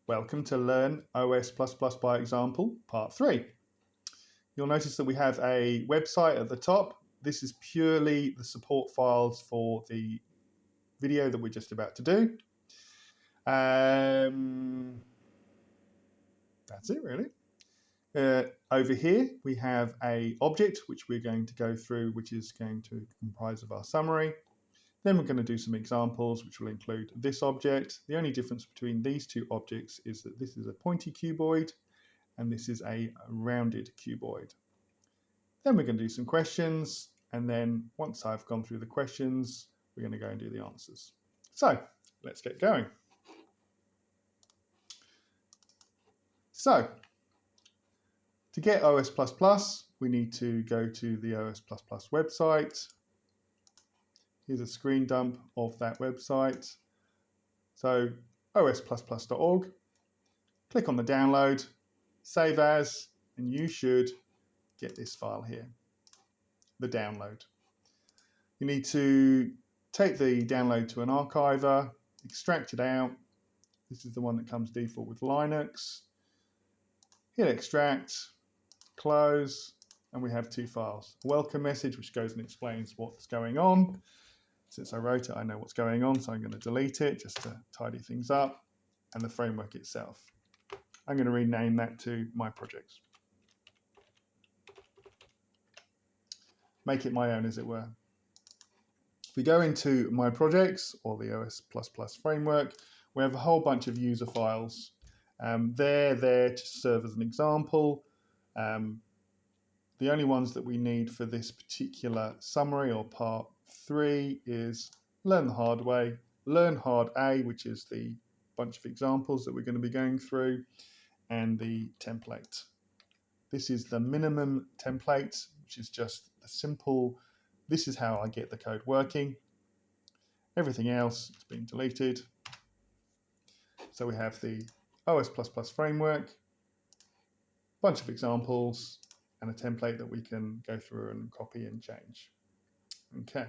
Welcome to Learn OS++ by Example, Part 3. You'll notice that we have a website at the top. This is purely the support files for the video that we're just about to do. That's it really. Over here we have a object which we're going to go through, which is going to comprise of our summary. Then we're going to do some examples which will include this object. The only difference between these two objects is that this is a pointy cuboid and this is a rounded cuboid. Then we're going to do some questions, and then once I've gone through the questions, we're going to go and do the answers. So let's get going. So to get OS++, we need to go to the OS++ website. Here's a screen dump of that website. So os++.org, click on the download, save as, and you should get this file here, the download. You need to take the download to an archiver, extract it out. This is the one that comes default with Linux. Hit extract, close, and we have two files. A welcome message, which goes and explains what's going on. Since I wrote it, I know what's going on, so I'm going to delete it just to tidy things up. And the framework itself. I'm going to rename that to My Projects. Make it my own, as it were. If we go into My Projects, or the OS++ framework, we have a whole bunch of user files. They're there to serve as an example. The only ones that we need for this particular summary, or part 3, is Learn the Hard Way, Learn Hard A, which is the bunch of examples that we're going to be going through, and the template. This is the minimum template, which is just the simple, this is how I get the code working. Everything else is being deleted. So we have the OS++ framework, bunch of examples, and a template that we can go through and copy and change. Okay.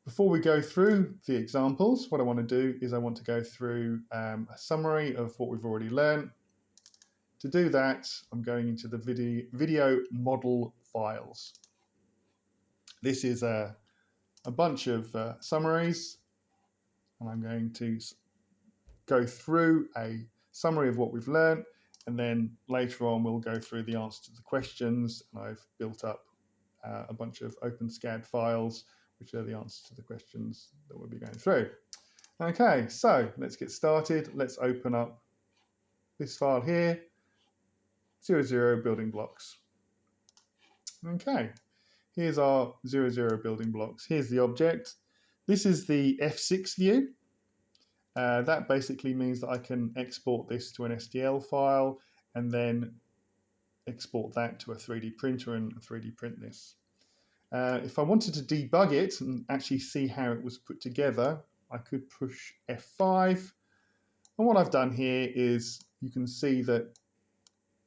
Before we go through the examples, what I want to do is I want to go through a summary of what we've already learned. To do that, I'm going into the video model files. This is a bunch of summaries, and I'm going to go through a summary of what we've learned, and then later on we'll go through the answer to the questions, and I've built up a bunch of openscad files which are the answers to the questions that we'll be going through. Okay, so let's get started. Let's open up this file here, 00 building blocks. Okay, here's our 00 building blocks. Here's the object. This is the F6 view. That basically means that I can export this to an STL file and then export that to a 3D printer and 3D print this. If I wanted to debug it and actually see how it was put together, I could push F5. And what I've done here is you can see that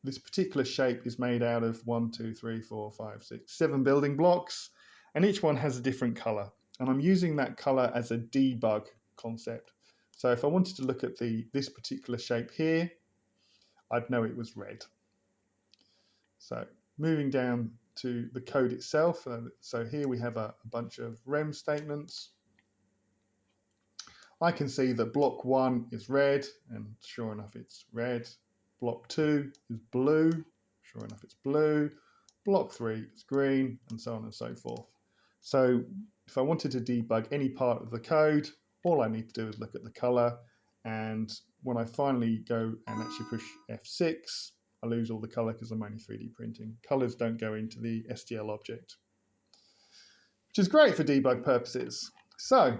this particular shape is made out of 1, 2, 3, 4, 5, 6, 7 building blocks, and each one has a different color. And I'm using that color as a debug concept. So if I wanted to look at this particular shape here, I'd know it was red. So moving down to the code itself. So here we have a bunch of REM statements. I can see that block 1 is red, and sure enough it's red. Block 2 is blue, sure enough it's blue. Block 3 is green, and so on and so forth. So if I wanted to debug any part of the code, all I need to do is look at the color, and when I finally go and actually push F6, I lose all the color because I'm only 3D printing. Colors don't go into the STL object, which is great for debug purposes. So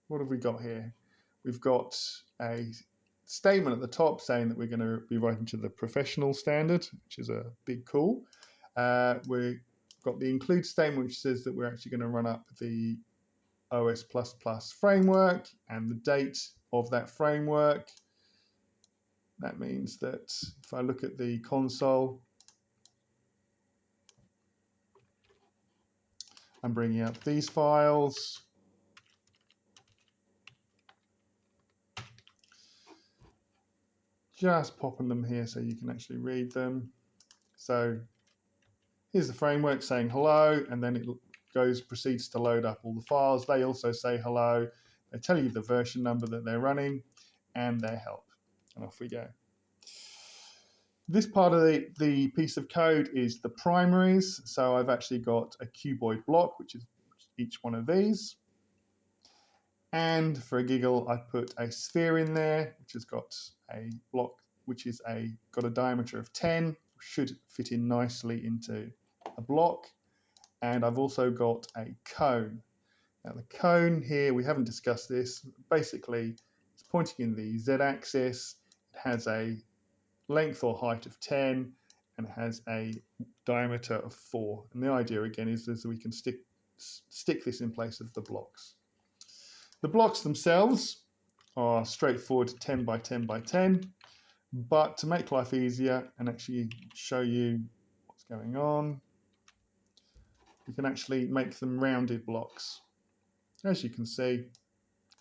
what have we got here? We've got a statement at the top saying that we're going to be writing to the professional standard, which is a big call. We've got the include statement, which says that we're actually going to run up the OS++ framework and the date of that framework. That means that if I look at the console, I'm bringing up these files. just popping them here so you can actually read them. So here's the framework saying hello, and then it proceeds to load up all the files. They also say hello. They tell you the version number that they're running and their help. And off we go. This part of the piece of code is the primaries. So I've actually got a cuboid block, which is each one of these. And for a giggle, I put a sphere in there, which has got a block, which is got a diameter of 10, should fit in nicely into a block. And I've also got a cone. Now the cone here, we haven't discussed this. Basically, it's pointing in the z-axis. It has a length or height of 10, and it has a diameter of 4. And the idea again is that we can stick this in place of the blocks. The blocks themselves are straightforward 10 by 10 by 10, but to make life easier and actually show you what's going on, you can actually make them rounded blocks. As you can see,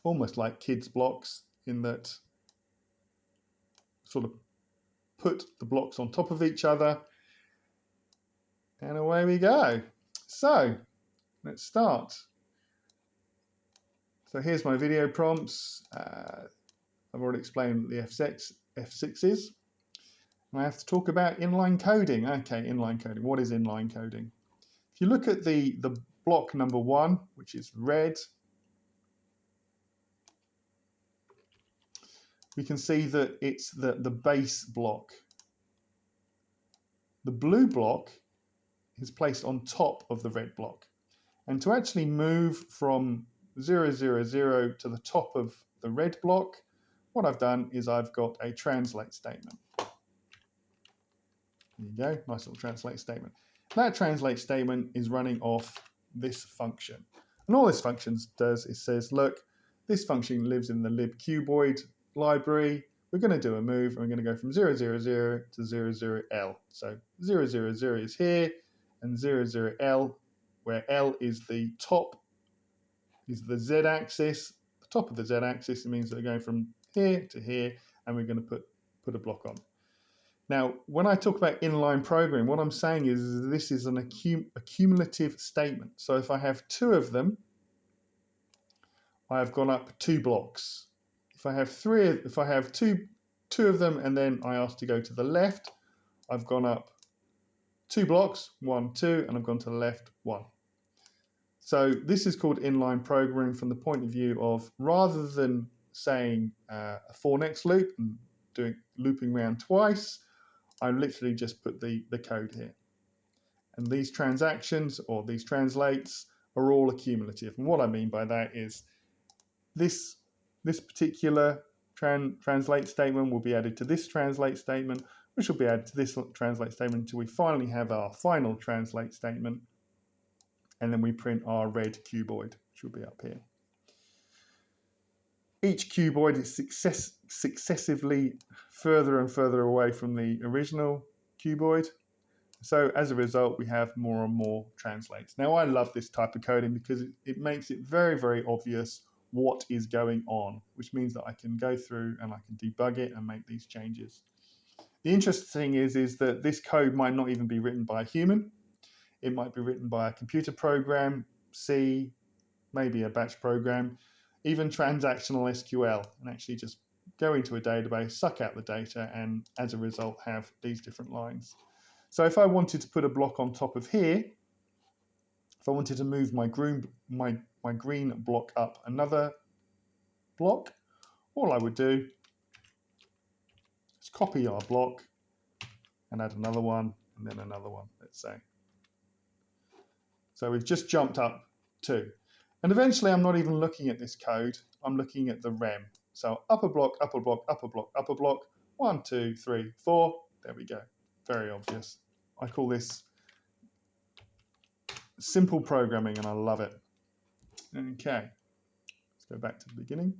almost like kids' blocks, in that sort of put the blocks on top of each other, and away we go. So let's start. So here's my video prompts. I've already explained the F6 is. I have to talk about inline coding. Okay, inline coding. What is inline coding? If you look at the block number 1, which is red, we can see that it's the base block. The blue block is placed on top of the red block. And to actually move from 0, 0, 0 to the top of the red block, what I've done is I've got a translate statement. There you go, nice little translate statement. That translate statement is running off this function. And all this function does is says, look, this function lives in the libcuboid library. We're going to do a move, and we're going to go from 0, 0, 0 to 0, 0, L. So 0, 0, 0 is here, and 0, 0, L, where L is the top, is the z-axis. The top of the z-axis, it means that we're going from here to here, and we're going to put a block on. Now, when I talk about inline programming, what I'm saying is this is a cumulative statement. So if I have 2 of them, I have gone up 2 blocks. If I have two of them, and then I ask to go to the left, I've gone up 2 blocks, 1, 2, and I've gone to the left, 1. So this is called inline programming from the point of view of, rather than saying a for next loop and looping around twice, I literally just put the code here. And these transactions, or these translates, are all accumulative. And what I mean by that is this particular translate statement will be added to this translate statement, which will be added to this translate statement until we finally have our final translate statement. And then we print our red cuboid, which will be up here. Each cuboid is successively further and further away from the original cuboid. So as a result, we have more and more translates. Now, I love this type of coding because it makes it very, very obvious what is going on, which means that I can go through and I can debug it and make these changes. The interesting thing is that this code might not even be written by a human. It might be written by a computer program, C, maybe a batch program, even transactional SQL, and actually just go into a database, suck out the data, and as a result have these different lines. So if I wanted to put a block on top of here, if I wanted to move my green block up another block, all I would do is copy our block and add another one, and then another one, let's say. So we've just jumped up 2. And eventually I'm not even looking at this code, I'm looking at the rem. So upper block, upper block, upper block, upper block, 1, 2, 3, 4, there we go. Very obvious. I call this simple programming, and I love it. Okay, let's go back to the beginning.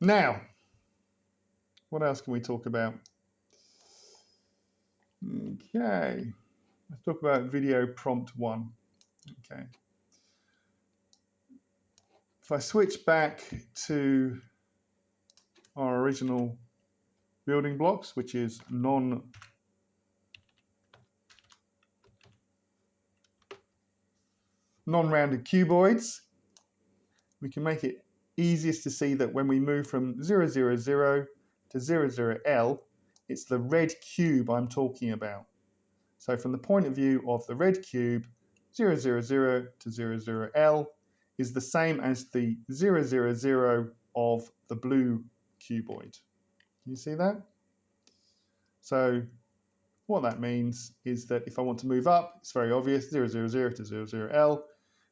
Now, what else can we talk about? Okay, let's talk about video prompt 1. Okay. If I switch back to our original building blocks, which is non-rounded cuboids, we can make it easiest to see that when we move from 0, 0, 0 to 0, 0, L, it's the red cube I'm talking about. So from the point of view of the red cube, 0, 0, 0 to 0, 0, L is the same as the 0, 0, 0 of the blue cuboid. Can you see that? So what that means is that if I want to move up, it's very obvious, 0, 0, 0 to 0, 0, L,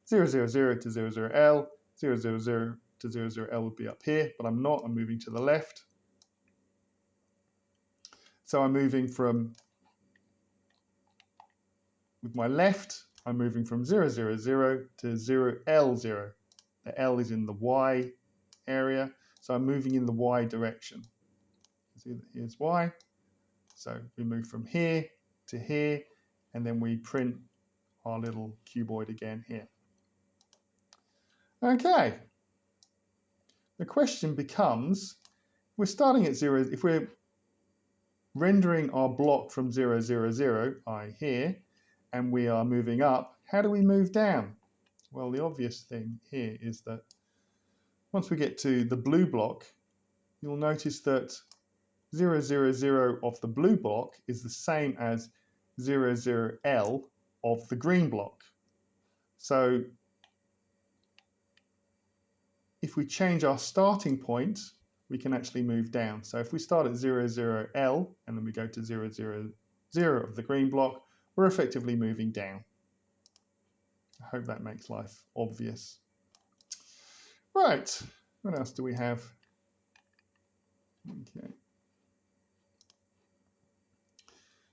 0, 0, 0 to 0, 0, L, 0, 0, 0 to 0, 0, L would be up here, but I'm not, I'm moving to the left. So I'm moving from, with my left, I'm moving from 0, 0, 0 to 0, L, 0. The L is in the Y area, so I'm moving in the Y direction. See that here's Y. So we move from here to here, and then we print our little cuboid again here. Okay. The question becomes, we're starting at 0, if we're rendering our block from 0, 0, 0, I here, and we are moving up, how do we move down? Well, the obvious thing here is that once we get to the blue block, you'll notice that 0, 0, 0 of the blue block is the same as 0, 0, L of the green block. So if we change our starting point, we can actually move down. So if we start at 0, 0, L, and then we go to 0, 0, 0 of the green block, we're effectively moving down. I hope that makes life obvious. Right, what else do we have? Okay.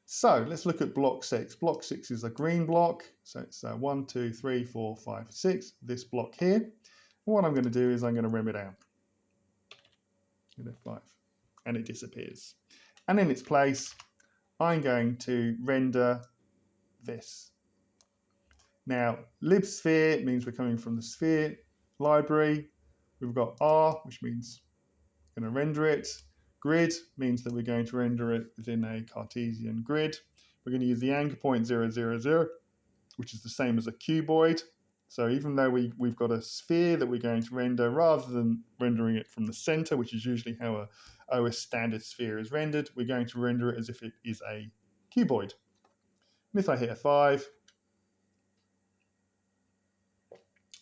So let's look at block 6. Block 6 is a green block. So it's 1, 2, 3, 4, 5, 6, this block here. And what I'm going to do is I'm going to rem it out. Hit F5, and it disappears. And in its place, I'm going to render this. Now, libsphere means we're coming from the sphere library. We've got R, which means we're going to render it. Grid means that we're going to render it within a Cartesian grid. We're going to use the anchor point 0, 0, 0, which is the same as a cuboid. So even though we've got a sphere that we're going to render, rather than rendering it from the center, which is usually how a OS standard sphere is rendered, we're going to render it as if it is a cuboid. And if I hit F5,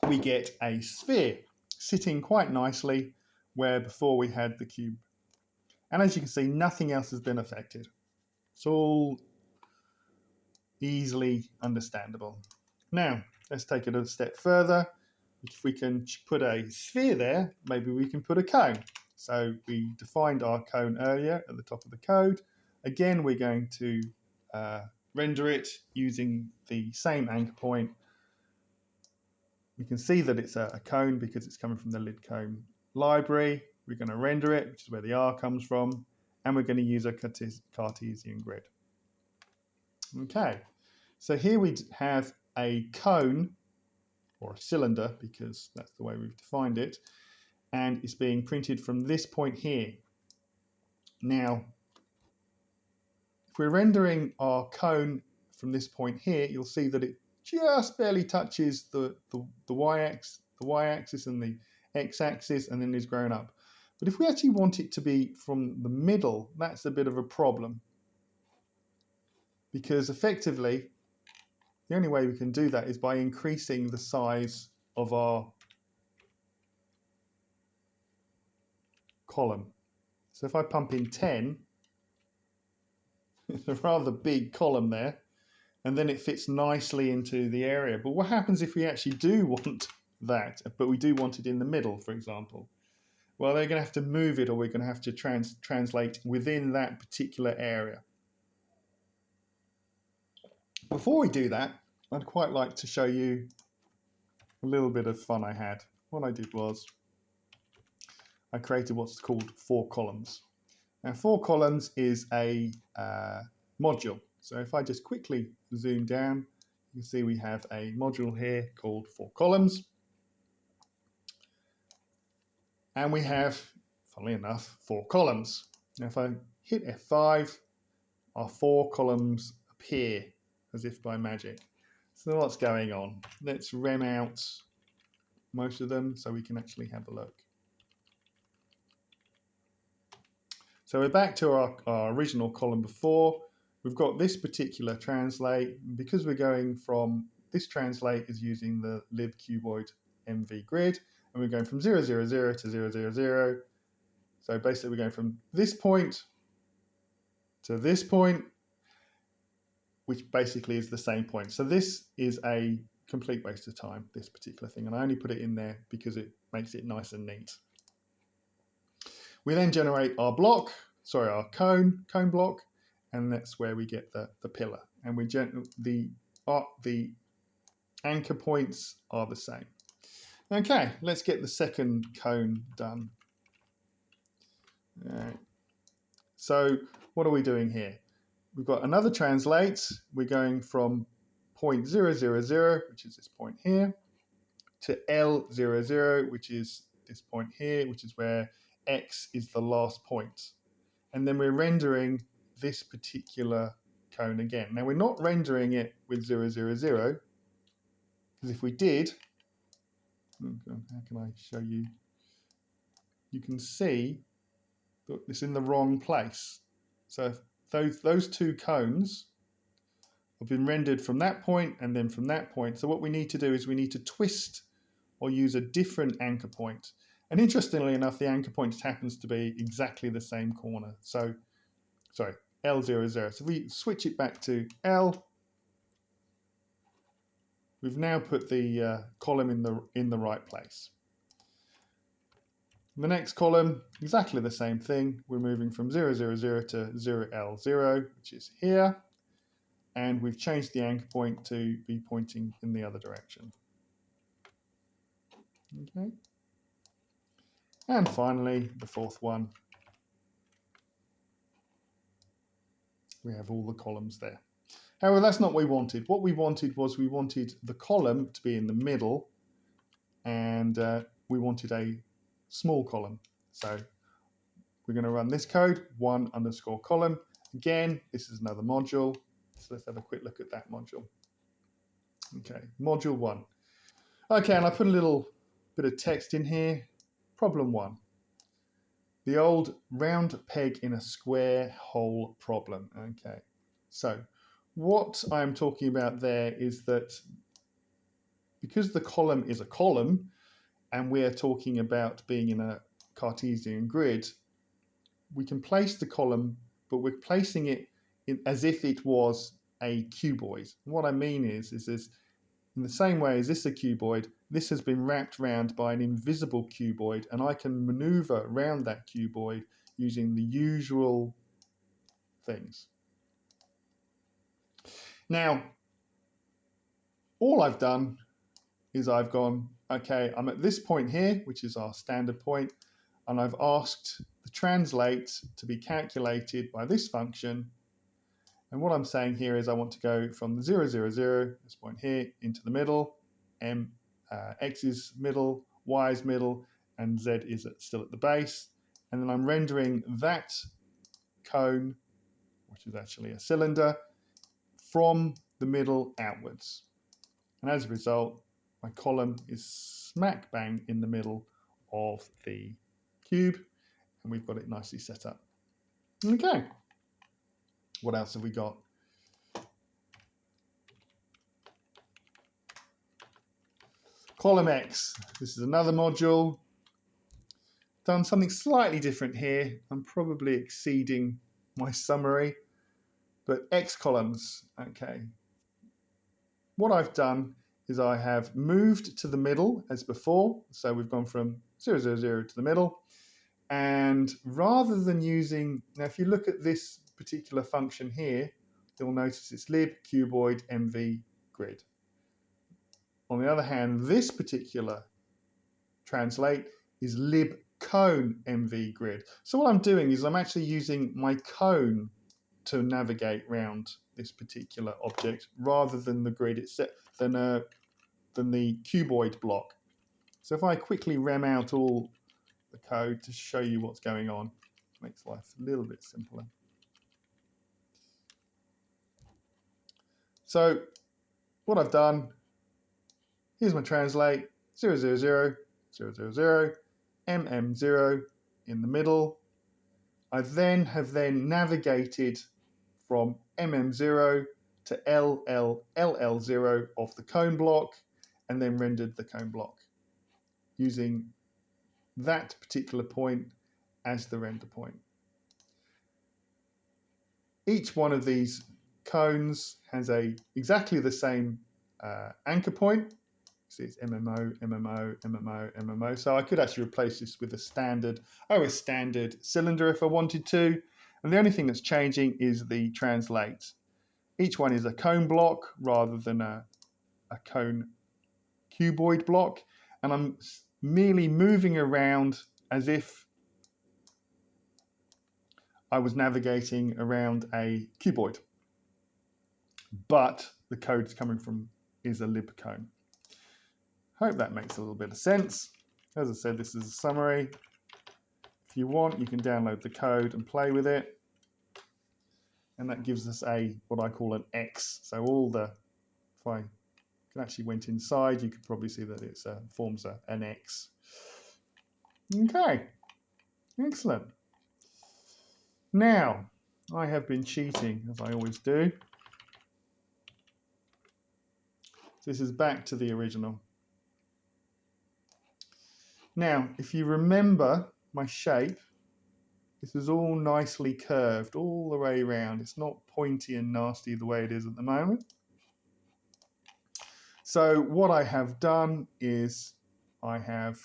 we get a sphere sitting quite nicely where before we had the cube. And as you can see, nothing else has been affected. It's all easily understandable. Now, let's take it a step further. If we can put a sphere there, maybe we can put a cone. So we defined our cone earlier at the top of the code. Again, we're going to render it using the same anchor point. We can see that it's a cone because it's coming from the lid cone library. We're going to render it, which is where the R comes from, and we're going to use a Cartesian grid. Okay, so here we have a cone, or a cylinder, because that's the way we've defined it, and it's being printed from this point here. Now, if we're rendering our cone from this point here, you'll see that it just barely touches the y-axis and the x-axis, and then is grown up. But if we actually want it to be from the middle, that's a bit of a problem, because effectively the only way we can do that is by increasing the size of our column. So if I pump in 10, it's a rather big column there, and then it fits nicely into the area. But what happens if we actually do want that, but we do want it in the middle, for example? Well, they're going to have to move it, or we're going to have to translate within that particular area. Before we do that, I'd quite like to show you a little bit of fun I had. What I did was I created what's called 4 columns. Now, 4 columns is a module. So if I just quickly zoom down, you can see we have a module here called 4 columns. And we have, funnily enough, 4 columns. Now, if I hit F5, our 4 columns appear as if by magic. So what's going on? Let's rem out most of them so we can actually have a look. So we're back to our original column before. We've got this particular translate. Because we're going from, this translate is using the lib cuboid MV grid, and we're going from 0, 0, 0 to 0, 0, 0. So basically we're going from this point to this point, which basically is the same point. So this is a complete waste of time, this particular thing, and I only put it in there because it makes it nice and neat. We then generate our block, sorry, our cone block, and that's where we get the pillar. And the anchor points are the same. Okay, let's get the second cone done. All right. So what are we doing here? We've got another translate. We're going from point 0, 0, 0, which is this point here, to L, 0, 0, which is this point here, which is where X is the last point. And then we're rendering this particular cone again. Now we're not rendering it with 0, 0, 0, because if we did, how can I show you? You can see that it's in the wrong place. So those two cones have been rendered from that point and then from that point. So what we need to do is we need to twist or use a different anchor point. And interestingly enough, the anchor point happens to be exactly the same corner. So, sorry, L00. So if we switch it back to L, we've now put the column in the right place. The next column, exactly the same thing. We're moving from 0, 0, 0 to 0L0, which is here. And we've changed the anchor point to be pointing in the other direction. Okay. And finally, the fourth one. We have all the columns there. However, that's not what we wanted. What we wanted was we wanted the column to be in the middle, and we wanted a small column. So we're going to run this code, 1_column. Again, this is another module. So let's have a quick look at that module. Okay, module 1. Okay, and I put a little bit of text in here. Problem 1. The old round peg in a square hole problem. Okay, so what I'm talking about there is that because the column is a column and we're talking about being in a Cartesian grid, we can place the column, but we're placing it as if it was a cuboid. What I mean is this, in the same way as this is a cuboid, this has been wrapped round by an invisible cuboid, and I can maneuver around that cuboid using the usual things. Now, all I've done is I've gone, okay, I'm at this point here, which is our standard point, and I've asked the translate to be calculated by this function. And what I'm saying here is I want to go from the 0, 0, 0, this point here, into the middle. X is middle, Y is middle, and Z is still at the base. And then I'm rendering that cone, which is actually a cylinder, from the middle outwards. And as a result, my column is smack bang in the middle of the cube, and we've got it nicely set up. Okay, what else have we got? Column X. This is another module. Done something slightly different here. I'm probably exceeding my summary, but X columns. Okay. What I've done is I have moved to the middle as before. So we've gone from 0, 0, 0 to the middle. And rather than using, now if you look at this particular function here, you'll notice it's lib cuboid mv grid. On the other hand, this particular translate is lib cone mv grid. So what I'm doing is I'm actually using my cone to navigate around this particular object rather than the grid itself, than the cuboid block. So if I quickly rem out all the code to show you what's going on, makes life a little bit simpler. So what I've done, here's my translate, 000, 000, MM0 in the middle. I then have navigated from MM0 to LL0 of the cone block, and then rendered the cone block using that particular point as the render point. Each one of these cones has exactly the same anchor point. See, it's MMO, MMO, MMO, MMO. So I could actually replace this with a standard cylinder if I wanted to. And the only thing that's changing is the translate. Each one is a cone block rather than a cone cuboid block. And I'm merely moving around as if I was navigating around a cuboid. But the code's coming from is a lib cone. Hope that makes a little bit of sense. As I said, this is a summary. If you want, you can download the code and play with it. And that gives us what I call an X. So if I can actually went inside, you could probably see that it forms an X. Okay, excellent. Now, I have been cheating, as I always do. This is back to the original. Now, if you remember my shape, this is all nicely curved all the way around. It's not pointy and nasty the way it is at the moment. So what I have done is I have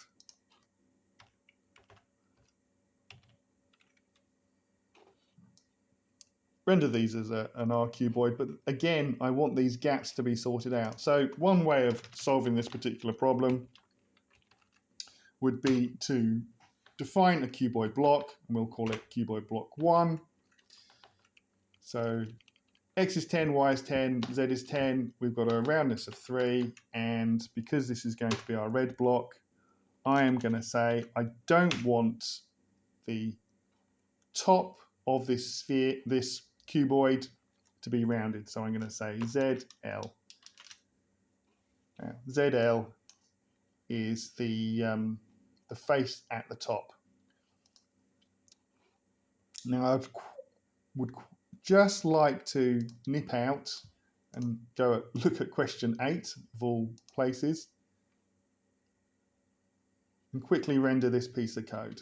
rendered these as an R cuboid, but again, I want these gaps to be sorted out. So one way of solving this particular problem would be to define a cuboid block, and we'll call it cuboid block 1. So X is 10, Y is 10, Z is 10. We've got a roundness of 3, and because this is going to be our red block, I am going to say I don't want the top of this sphere, this cuboid, to be rounded. So I'm going to say ZL. Now, ZL is the face at the top. Now I would just like to nip out and look at question 8 of all places and quickly render this piece of code.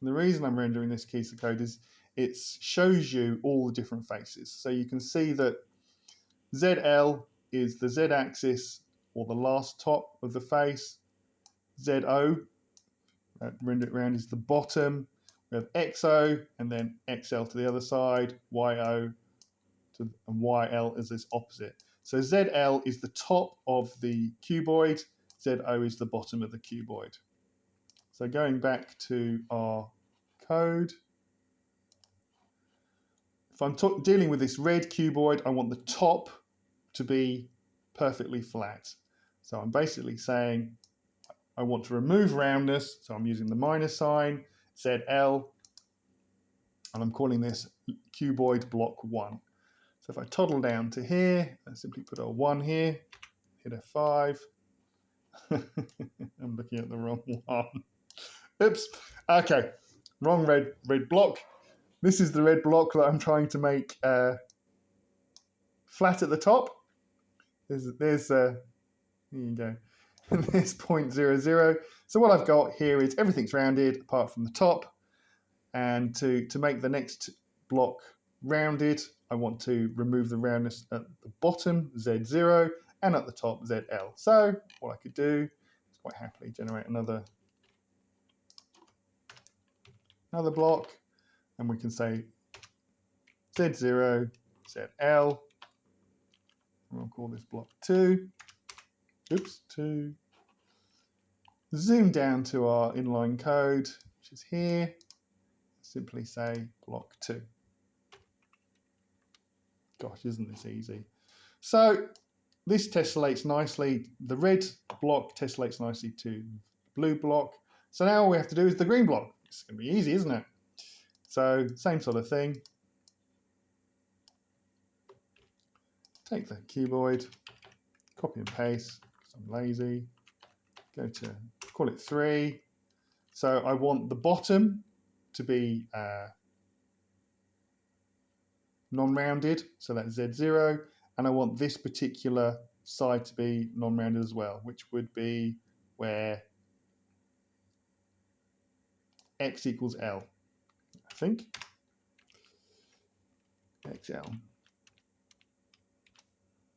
And the reason I'm rendering this piece of code is it shows you all the different faces. So you can see that ZL is the Z-axis, or the last top of the face. ZO, render it around, is the bottom. We have XO, and then XL to the other side, YO, and YL is this opposite. So ZL is the top of the cuboid, ZO is the bottom of the cuboid. So going back to our code, if I'm dealing with this red cuboid, I want the top to be perfectly flat. So I'm basically saying I want to remove roundness, so I'm using the minus sign, ZL, and I'm calling this cuboid block 1. So if I toddle down to here, I simply put a 1 here, hit F5. I'm looking at the wrong one. Oops. Okay, wrong red block. This is the red block that I'm trying to make flat at the top. Here you go. There's 0.00. So what I've got here is everything's rounded apart from the top. And to make the next block rounded, I want to remove the roundness at the bottom, Z0, and at the top, ZL. So what I could do is quite happily generate another block, and we can say Z0, ZL, and we'll call this block 2. Oops, 2. Zoom down to our inline code, which is here. Simply say block 2. Gosh, isn't this easy? So this tessellates nicely. The red block tessellates nicely to the blue block. So now all we have to do is the green block. It's going to be easy, isn't it? So same sort of thing. take the cuboid, copy and paste, because I'm lazy, go to, call it 3. So I want the bottom to be non-rounded, so that's Z0, and I want this particular side to be non-rounded as well, which would be where X equals L, I think. XL.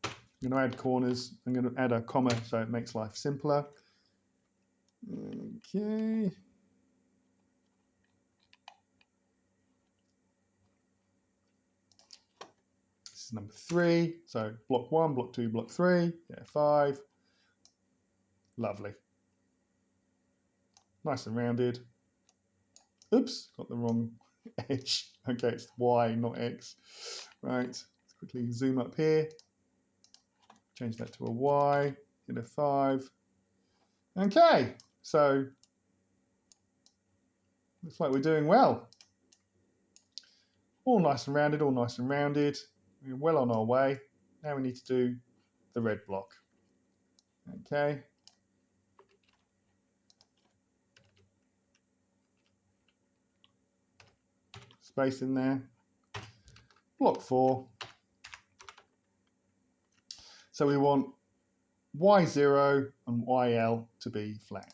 I'm going to add corners. I'm going to add a comma so it makes life simpler. Okay. This is number 3. So block 1, block 2, block 3. Yeah, 5. Lovely. Nice and rounded. Oops, got the wrong edge. Okay, it's Y, not X. Right, let's quickly zoom up here. Change that to a Y, hit a 5. Okay, so looks like we're doing well. All nice and rounded, all nice and rounded. We're well on our way. Now we need to do the red block. Okay. Space in there. Block 4. So we want Y0 and YL to be flat.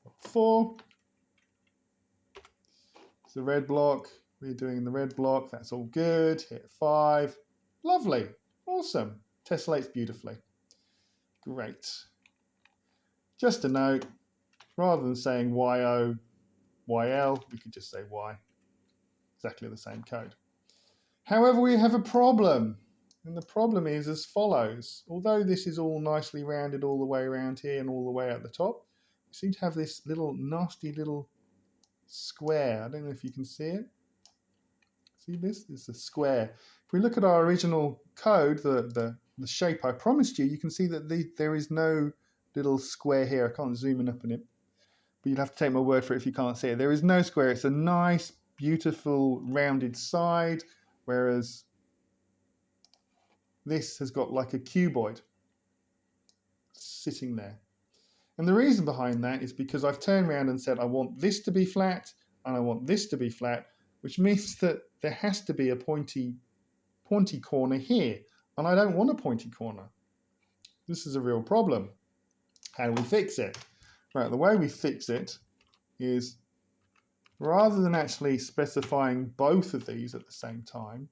Block 4. It's the red block. We're doing the red block. That's all good. Hit 5. Lovely. Awesome. Tessellates beautifully. Great. Just a note, rather than saying YO, YL, we could just say Y. Exactly the same code. However, we have a problem. And the problem is as follows. Although this is all nicely rounded all the way around here and all the way at the top, we seem to have this little nasty little square. I don't know if you can see it. See this? It's a square. If we look at our original code, the shape I promised you, you can see that there is no little square here. I can't zoom in up on it, but you'll have to take my word for it if you can't see it. There is no square. It's a nice, beautiful, rounded side, whereas this has got like a cuboid sitting there. And the reason behind that is because I've turned around and said I want this to be flat and I want this to be flat, which means that there has to be a pointy corner here. And I don't want a pointy corner. This is a real problem. How do we fix it? Right, the way we fix it is rather than actually specifying both of these at the same time,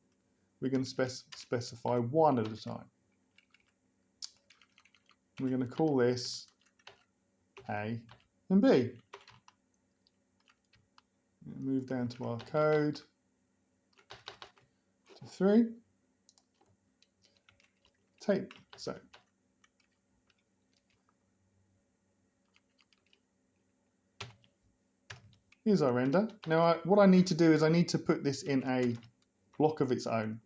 we're going to specify one at a time. We're going to call this A and B. Move down to our code to 3. So here's our render. Now what I need to do is I need to put this in a block of its own.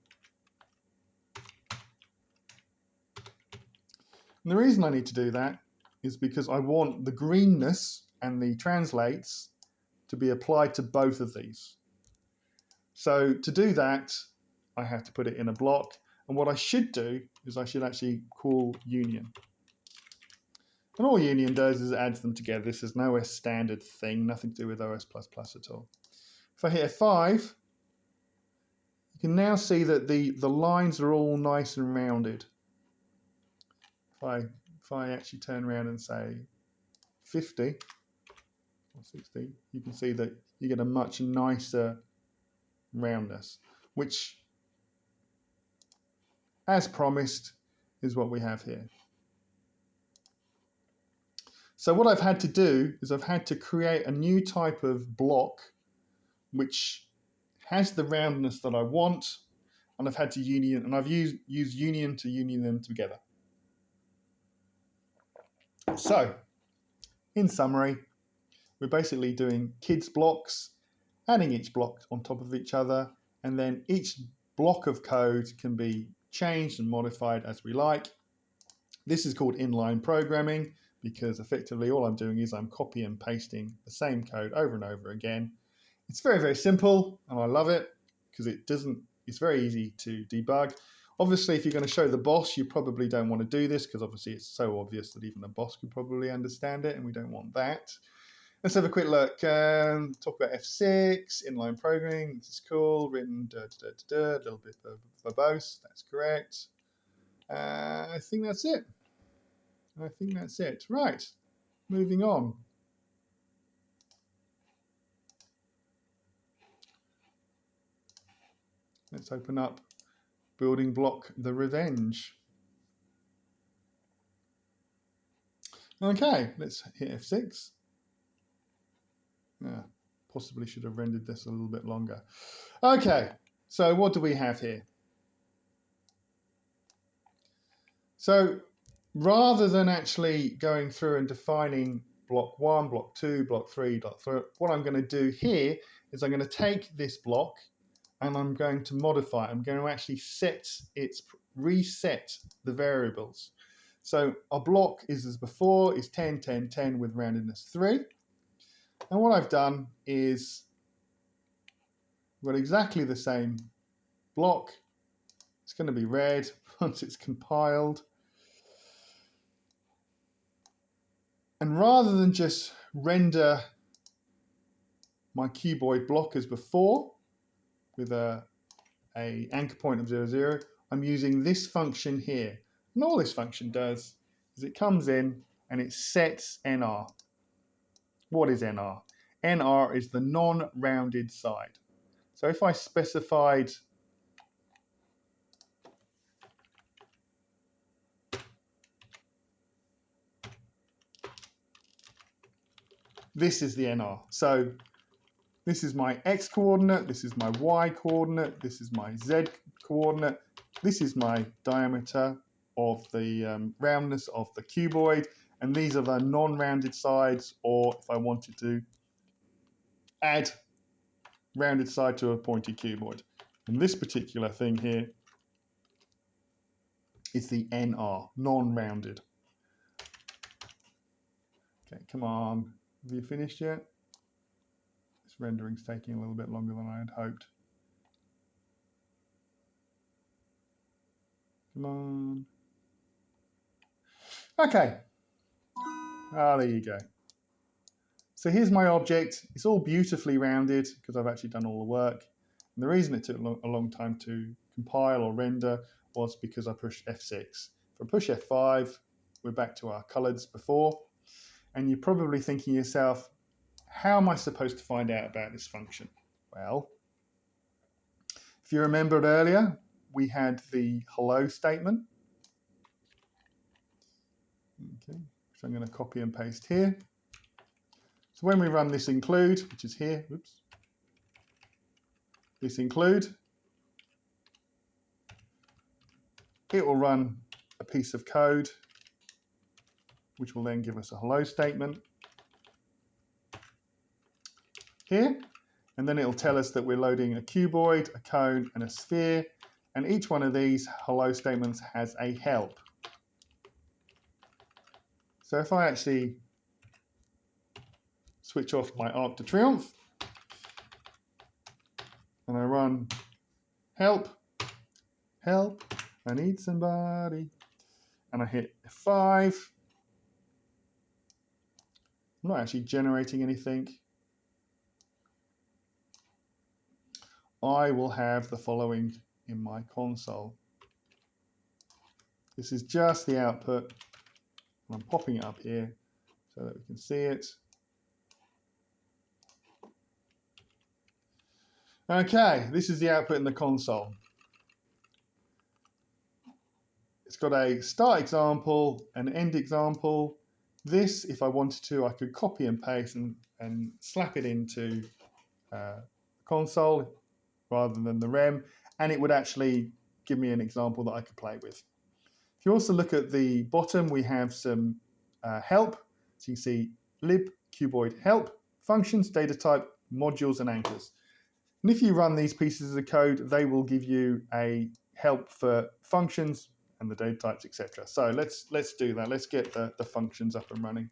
And the reason I need to do that is because I want the greenness and the translates to be applied to both of these. So to do that, I have to put it in a block. And what I should do is I should actually call union. And all union does is it adds them together. This is no standard thing, nothing to do with OS++ at all. If I hit F5, you can now see that the lines are all nice and rounded. If I actually turn around and say 50 or 60, you can see that you get a much nicer roundness, which, as promised, is what we have here. So what I've had to do is I've had to create a new type of block which has the roundness that I want, and I've had to union, and I've used union to union them together. So, in summary, we're basically doing kids blocks, adding each block on top of each other, and then each block of code can be changed and modified as we like. This is called inline programming because effectively all I'm doing is I'm copy and pasting the same code over and over again. It's very, very simple and I love it because it's very easy to debug. Obviously, if you're going to show the boss, you probably don't want to do this because obviously it's so obvious that even a boss could probably understand it and we don't want that. Let's have a quick look. Talk about F6, inline programming. This is cool. Written a little bit verbose. That's correct. I think that's it. Right. Moving on. Let's open up building block the revenge. Okay, let's hit F6. Yeah, possibly should have rendered this a little bit longer. Okay, so what do we have here? So rather than actually going through and defining block 1, block 2, block 3, what I'm going to do here is I'm going to take this block and I'm going to modify it. I'm going to actually reset the variables. So our block is as before, is 10, 10, 10 with roundedness 3. And what I've done is got exactly the same block. It's going to be red once it's compiled. And rather than just render my cuboid block as before with a anchor point of 0, 0, I'm using this function here. And all this function does is it comes in and it sets NR. What is NR? NR is the non-rounded side. So if I specified this is the NR. So this is my X coordinate, this is my Y coordinate, this is my Z coordinate, this is my diameter of the roundness of the cuboid, and these are the non-rounded sides, or if I wanted to add rounded side to a pointy cuboid. And this particular thing here is the NR, non-rounded. Okay, come on. Have you finished yet? This rendering's taking a little bit longer than I had hoped. Come on. Okay. Ah, there you go. So here's my object. It's all beautifully rounded because I've actually done all the work. And the reason it took a long time to compile or render was because I pushed F6. If I push F5, we're back to our colors before. And you're probably thinking to yourself, how am I supposed to find out about this function? Well, if you remembered earlier, we had the hello statement. Okay, so I'm going to copy and paste here. So when we run this include, which is here, oops, this include, it will run a piece of code, which will then give us a hello statement here. And then it'll tell us that we're loading a cuboid, a cone, and a sphere. And each one of these hello statements has a help. So if I actually switch off my Arc de Triomphe and I run help, help, I need somebody, and I hit F5, I'm not actually generating anything. I will have the following in my console. This is just the output. I'm popping it up here so that we can see it. Okay, this is the output in the console. It's got a start example, an end example. This, if I wanted to, I could copy and paste and slap it into the console rather than the rem, and it would actually give me an example that I could play with. If you also look at the bottom, we have some help. So you can see lib, cuboid, help, functions, data type, modules, and anchors. And if you run these pieces of code, they will give you a help for functions and the data types, etc. So let's do that. Let's get the functions up and running.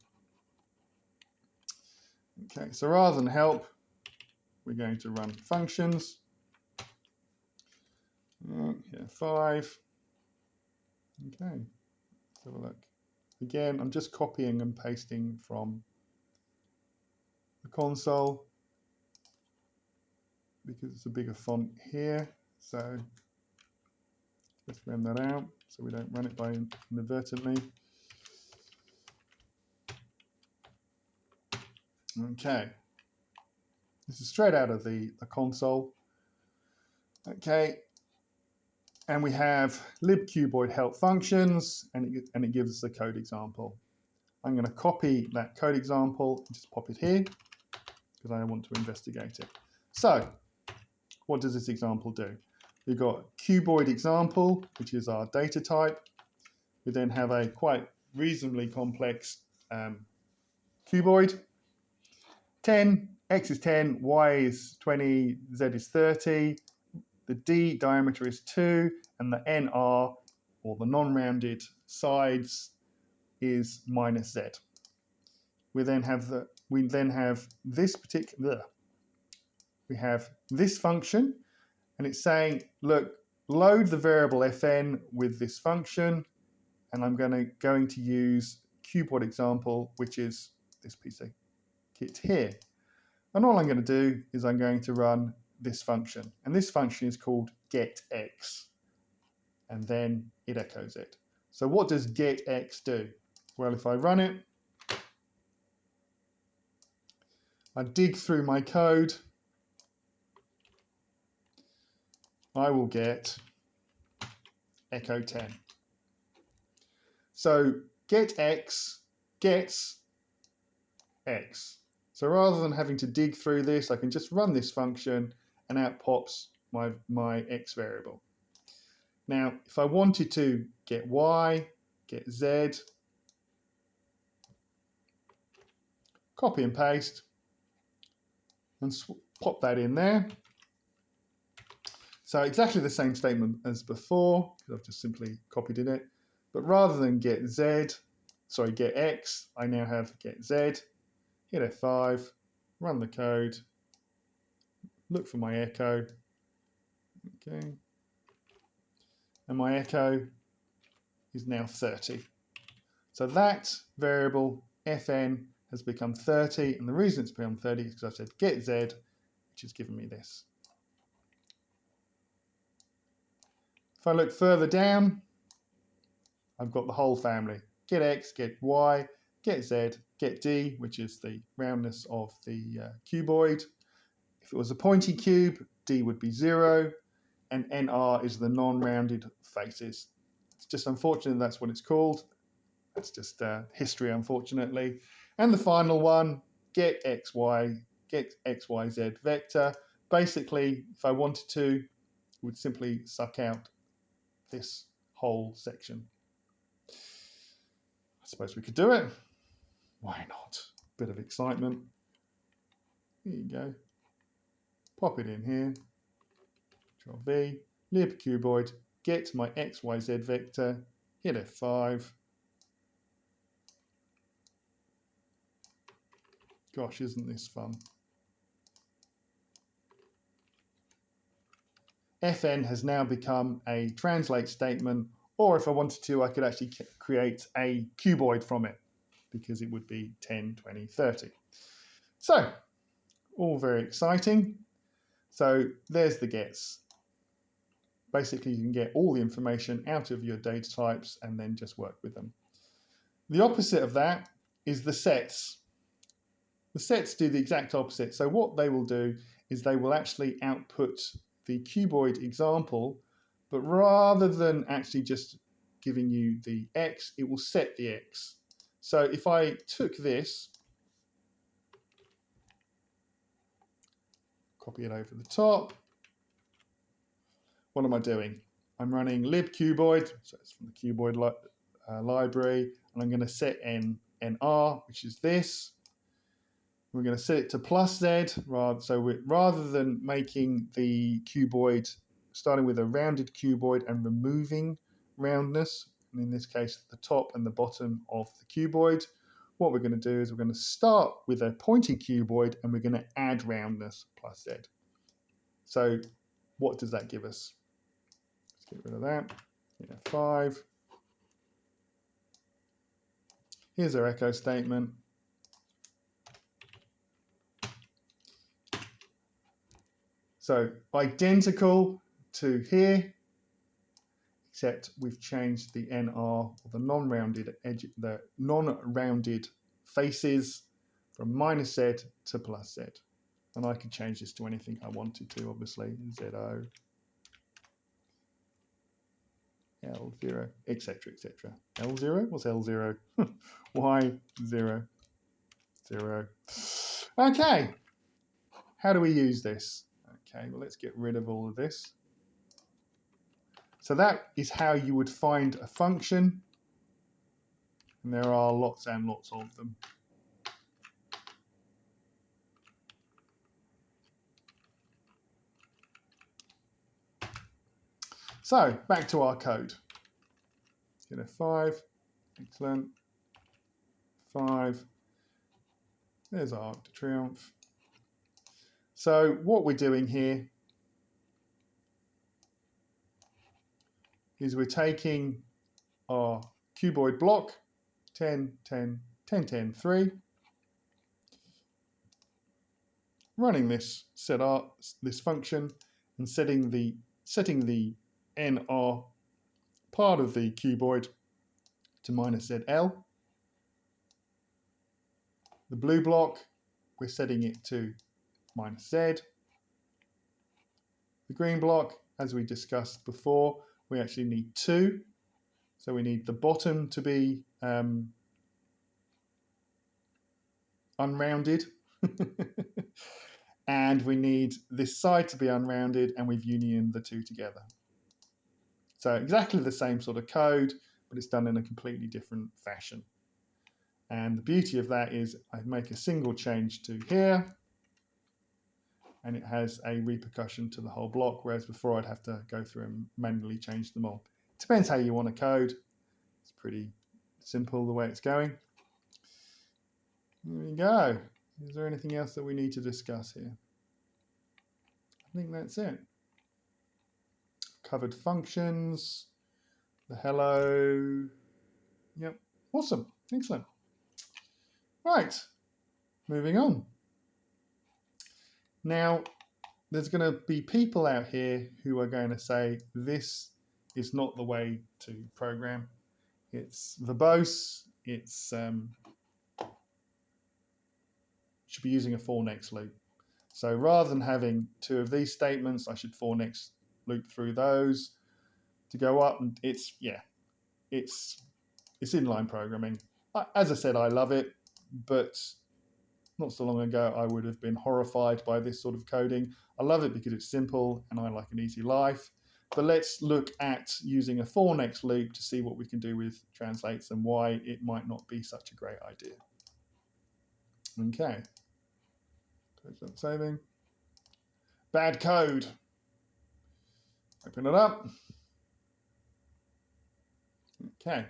Okay, so rather than help, we're going to run functions. Here, 5. Okay, let's have a look. Again, I'm just copying and pasting from the console because it's a bigger font here. So let's run that out so we don't run it by inadvertently. Okay, this is straight out of the console. Okay, and we have libcuboid help functions, and it gives us a code example. I'm going to copy that code example and just pop it here because I want to investigate it. So what does this example do? We've got cuboid example, which is our data type. We then have a quite reasonably complex cuboid. 10, x is 10, y is 20, z is 30. The D diameter is 2, and the NR, or the non-rounded sides, is minus Z. We then have this particular. We have this function, and it's saying, look, load the variable fn with this function, and I'm going to use cuboid example, which is this piece of kit here. And all I'm going to do is I'm going to run this function, and this function is called getX, and then it echoes it. So what does getX do? Well, if I run it, I dig through my code, I will get echo 10. So getX gets X. So rather than having to dig through this, I can just run this function and out pops my X variable. Now, if I wanted to get Y, get Z, copy and paste, and pop that in there. So exactly the same statement as before, because I've just simply copied in it. But rather than get X, I now have get Z, hit F5, run the code, look for my echo, okay, and my echo is now 30. So that variable fn has become 30, and the reason it's become 30 is because I said get Z, which has given me this. If I look further down, I've got the whole family. Get X, get Y, get Z, get D, which is the roundness of the cuboid. If it was a pointy cube, D would be 0, and NR is the non-rounded faces. It's just unfortunate that's what it's called. That's just history, unfortunately. And the final one, get XY, get XYZ vector. Basically, if I wanted to, would simply suck out this whole section. I suppose we could do it. Why not? Bit of excitement. Here you go. Pop it in here. Control V, libcuboid, get my XYZ vector, hit F5. Gosh, isn't this fun? Fn has now become a translate statement, or if I wanted to, I could actually create a cuboid from it, because it would be 10, 20, 30. So, all very exciting. So there's the gets. Basically, you can get all the information out of your data types and then just work with them. The opposite of that is the sets. The sets do the exact opposite. So what they will do is they will actually output the cuboid example, but rather than actually just giving you the X, it will set the X. So if I took this, copy it over the top, what am I doing? I'm running libcuboid, so it's from the cuboid library, and I'm going to set NR, which is this. We're going to set it to plus Z, rather than making the cuboid, starting with a rounded cuboid and removing roundness, and in this case, the top and the bottom of the cuboid. What we're going to do is we're going to start with a pointing cuboid and we're going to add roundness plus Z. So what does that give us? Let's get rid of that. Yeah, 5. Here's our echo statement. So identical to here, except we've changed the NR, or the non-rounded edge, the non-rounded faces from -Z to +Z. And I could change this to anything I wanted to, obviously, ZO, L0, etc., etc. L0? What's L0? Y0, 0. Okay, how do we use this? Okay, well, let's get rid of all of this. So that is how you would find a function, and there are lots and lots of them. So back to our code. Let's get a 5. Excellent. 5. There's our Arc de Triomphe. So what we're doing here is we're taking our cuboid block 10, 10, 10, 10, 3, running this this function and setting the NR part of the cuboid to -ZL. The blue block, we're setting it to -Z. The green block, as we discussed before, we actually need 2. So we need the bottom to be unrounded. And we need this side to be unrounded, and we've unioned the 2 together. So exactly the same sort of code, but it's done in a completely different fashion. And the beauty of that is I make a single change to here, and it has a repercussion to the whole block, whereas before I'd have to go through and manually change them all. Depends how you want to code. It's pretty simple the way it's going. There we go. Is there anything else that we need to discuss here? I think that's it. Covered functions, the hello. Yep, awesome, excellent. Right, moving on. Now, there's going to be people out here who are going to say this is not the way to program. It's verbose. It's should be using a for next loop. So rather than having 2 of these statements, I should for next loop through those to go up. And it's inline programming. As I said, I love it, but not so long ago I would have been horrified by this sort of coding. I love it because it's simple and I like an easy life. But let's look at using a for next loop to see what we can do with translates and why it might not be such a great idea. Okay. Close that saving. Bad code. Open it up. Okay.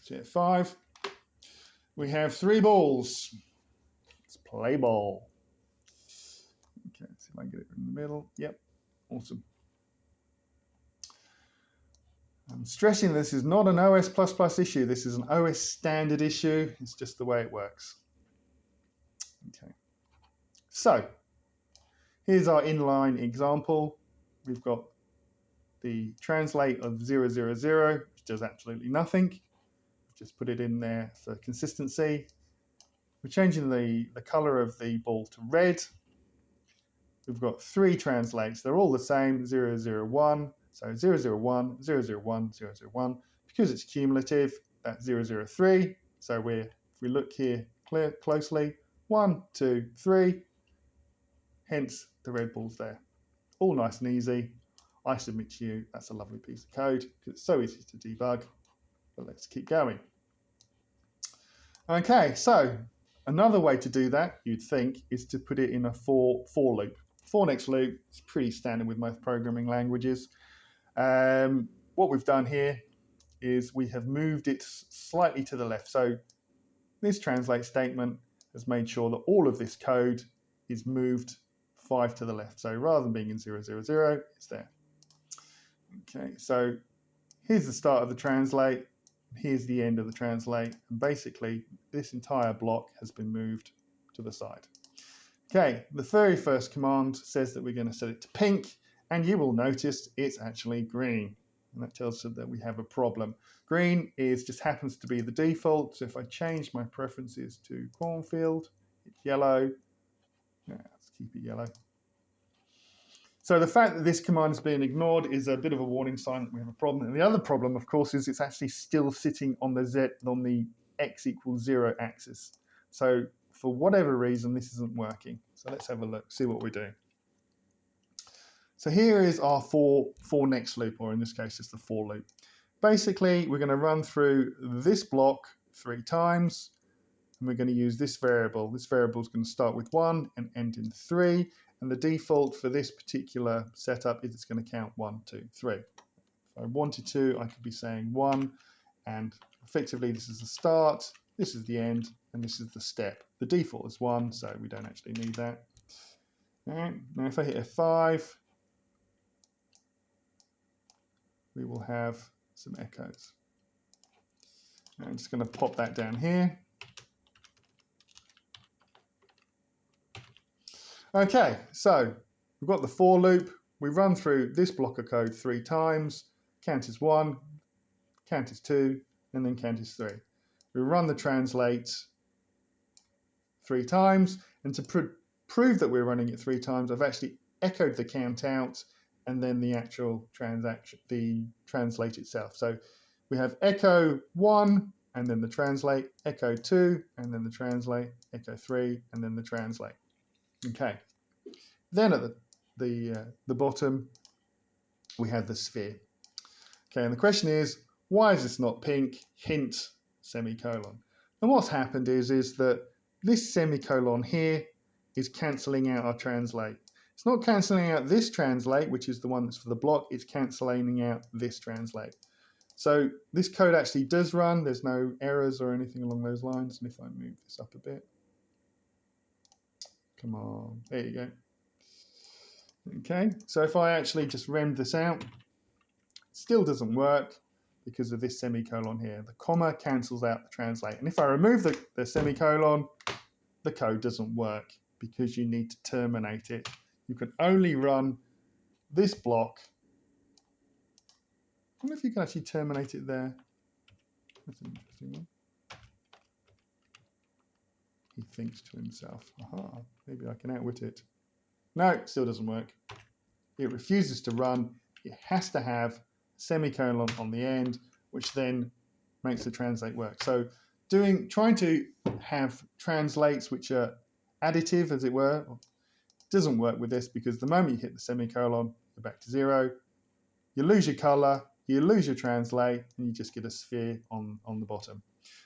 Set 5. We have 3 balls. Let's play ball. Okay, let's see if I can get it in the middle. Yep, awesome. I'm stressing this is not an OS++ issue. This is an OS standard issue. It's just the way it works. Okay. So here's our inline example. We've got the translate of 000, which does absolutely nothing. Just put it in there for consistency. We're changing the color of the ball to red. We've got 3 translates. They're all the same, 001. So 001, 001, 001. Because it's cumulative, that's 003. So if we look here closely, 1, 2, 3. Hence the red ball's there. All nice and easy. I submit to you, that's a lovely piece of code because it's so easy to debug. But let's keep going. Okay, so another way to do that, you'd think, is to put it in a for loop. for next loop. It's pretty standard with most programming languages. What we've done here is we have moved it slightly to the left. So this translate statement has made sure that all of this code is moved 5 to the left. So rather than being in 0, 0, 0, it's there. Okay, so here's the start of the translate. Here's the end of the translate. And basically, this entire block has been moved to the side. Okay, the very first command says that we're going to set it to pink, and you will notice it's actually green. And that tells us that we have a problem. Green just happens to be the default. So if I change my preferences to cornfield, it's yellow. Yeah, let's keep it yellow. So the fact that this command is being ignored is a bit of a warning sign that we have a problem. And the other problem, of course, is it's actually still sitting on the x equals 0 axis. So for whatever reason, this isn't working. So let's have a look, see what we do. So here is our for next loop, or in this case, it's the for loop. Basically, we're going to run through this block 3 times, and we're going to use this variable. This variable is going to start with 1 and end in 3. And the default for this particular setup is it's going to count 1, 2, 3. If I wanted to, I could be saying 1, and effectively this is the start, this is the end, and this is the step. The default is 1, so we don't actually need that. All right. Now if I hit F5, we will have some echoes. I'm just going to pop that down here. Okay, so we've got the for loop. We run through this block of code 3 times. Count is 1, count is 2, and then count is 3. We run the translate 3 times, and to prove that we're running it 3 times, I've actually echoed the count out and then the actual the translate itself. So we have echo 1 and then the translate, echo 2 and then the translate, echo 3 and then the translate. Okay. Then at the bottom we have the sphere. Okay, and the question is, why is this not pink? Hint, semicolon. And what's happened is that this semicolon here is cancelling out our translate. It's not cancelling out this translate, which is the one that's for the block, it's cancelling out this translate. So this code actually does run, there's no errors or anything along those lines. And if I move this up a bit, come on, there you go. Okay, so if I actually just rend this out, it still doesn't work because of this semicolon here. The comma cancels out the translate. And if I remove the semicolon, the code doesn't work because you need to terminate it. You can only run this block. I wonder if you can actually terminate it there. That's an interesting one. He thinks to himself, aha, maybe I can outwit it. No, it still doesn't work. It refuses to run. It has to have semicolon on the end, which then makes the translate work. So trying to have translates which are additive, as it were, doesn't work with this, because the moment you hit the semicolon, you're back to 0. You lose your color, you lose your translate, and you just get a sphere on the bottom.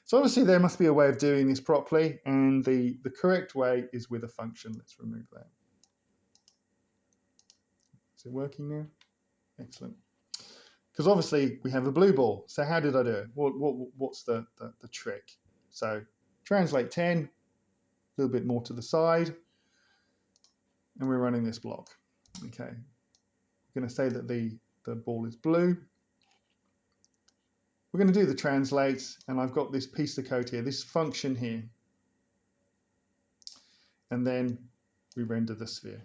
So obviously there must be a way of doing this properly, and the correct way is with a function. Let's remove that. Is it working now? Excellent. Because obviously we have a blue ball. So how did I do it? What's the trick? So translate 10, a little bit more to the side, and we're running this block. Okay, we're going to say that the ball is blue. We're going to do the translate, and I've got this piece of code here, this function here. And then we render the sphere.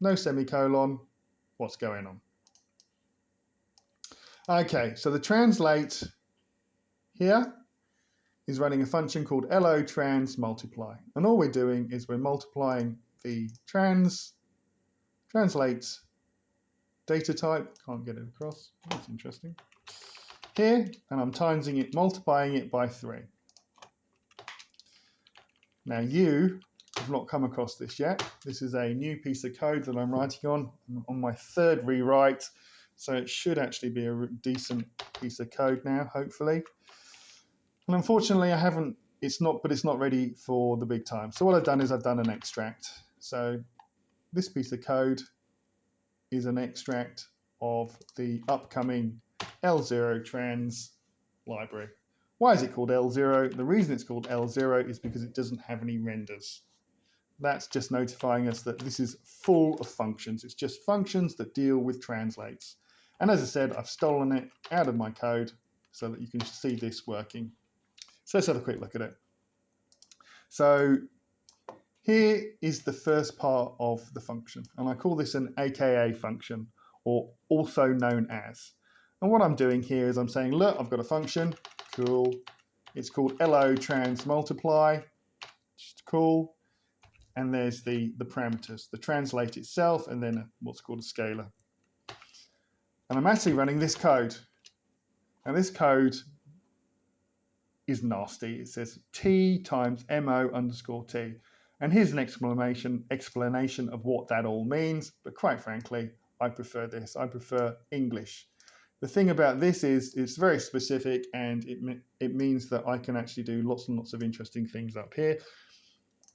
No semicolon. What's going on? Okay, so the translate here is running a function called LO_trans multiply. And all we're doing is we're multiplying the translate data type. Can't get it across. That's interesting. Here, and I'm multiplying it by 3. Now you have not come across this yet. This is a new piece of code that I'm writing on my 3rd rewrite. So it should actually be a decent piece of code now, hopefully. And unfortunately, it's not ready for the big time. So what I've done is I've done an extract. So this piece of code is an extract of the upcoming L0 trans library. Why is it called L0? The reason it's called L0 is because it doesn't have any renders. That's just notifying us that this is full of functions. It's just functions that deal with translates. And as I said, I've stolen it out of my code so that you can see this working. So let's have a quick look at it. So here is the first part of the function, and I call this an AKA function, or also known as. And what I'm doing here is I'm saying, look, I've got a function, cool. It's called LO trans multiply, just cool. And there's the parameters, the translate itself, and then what's called a scalar. And I'm actually running this code. And this code is nasty. It says T times MO underscore T. And here's an explanation of what that all means. But quite frankly, I prefer this. I prefer English. The thing about this is it's very specific, and it means that I can actually do lots and lots of interesting things up here.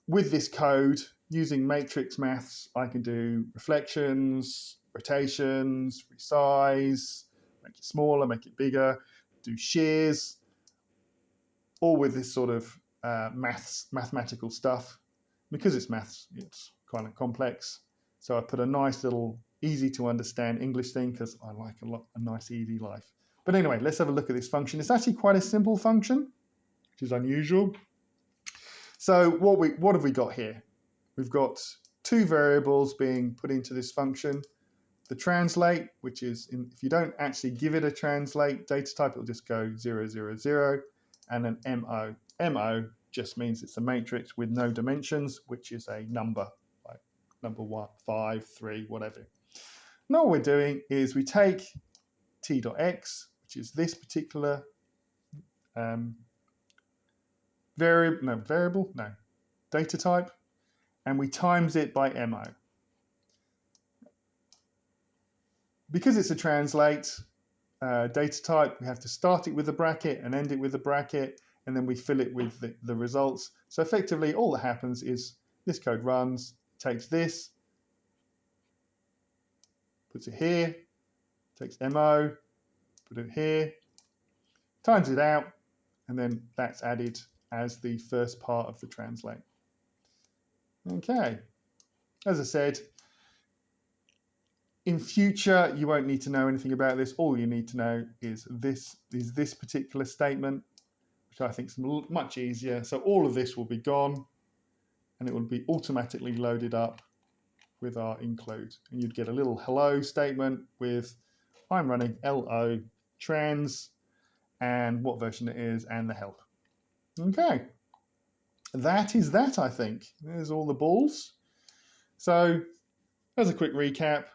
With this code, using matrix maths, I can do reflections, rotations, resize, make it smaller, make it bigger, do shears, all with this sort of mathematical stuff. Because it's maths, it's kind of complex. So I put a nice little easy to understand English thing because I like a nice easy life. But anyway, let's have a look at this function. It's actually quite a simple function, which is unusual. So what have we got here? We've got two variables being put into this function. The translate, which is, if you don't actually give it a translate data type, it'll just go 0, 0, 0. And an MO. MO just means it's a matrix with no dimensions, which is a number, like number 1, 5, 3, whatever. Now what we're doing is we take t.x, which is this particular data type, and we times it by MO. Because it's a translate data type, we have to start it with a bracket and end it with a bracket, and then we fill it with the results. So effectively, all that happens is this code runs, takes this, puts it here, takes MO, put it here, times it out, and then that's added as the first part of the translate. Okay, as I said, in future, you won't need to know anything about this. All you need to know is this particular statement, which I think is much easier. So all of this will be gone, and it will be automatically loaded up with our include. And you'd get a little hello statement with I'm running LO trans and what version it is and the help. Okay, that is that, I think. There's all the balls. So as a quick recap,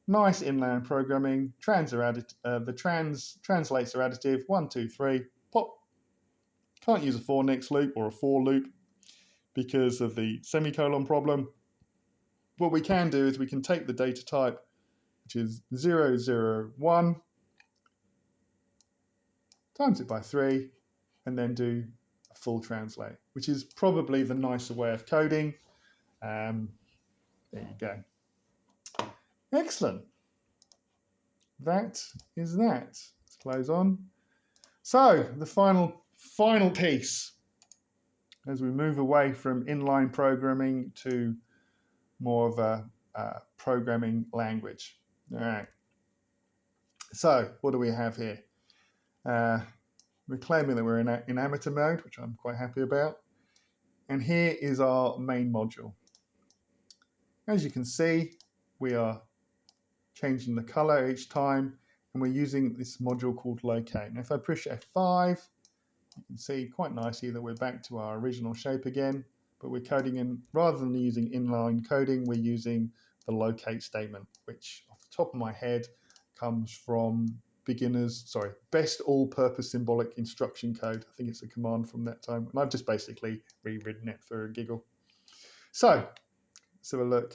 nice inline programming, the translates are additive, 1, 2, 3, pop. Can't use a for next loop or a for loop because of the semicolon problem. What we can do is we can take the data type, which is 0, 0, 1, times it by 3, and then do a full translate, which is probably the nicer way of coding. There you go. Excellent. That is that. Let's close on. So the final piece, as we move away from inline programming to more of a programming language. All right. So what do we have here? We're claiming that we're in amateur mode, which I'm quite happy about. And here is our main module. As you can see, we are changing the color each time, and we're using this module called locate. Now if I push F5, you can see quite nicely that we're back to our original shape again, but we're coding in, rather than using inline coding, we're using the locate statement, which off the top of my head comes from best all-purpose symbolic instruction code. I think it's a command from that time, and I've just basically rewritten it for a giggle. So let's have a look.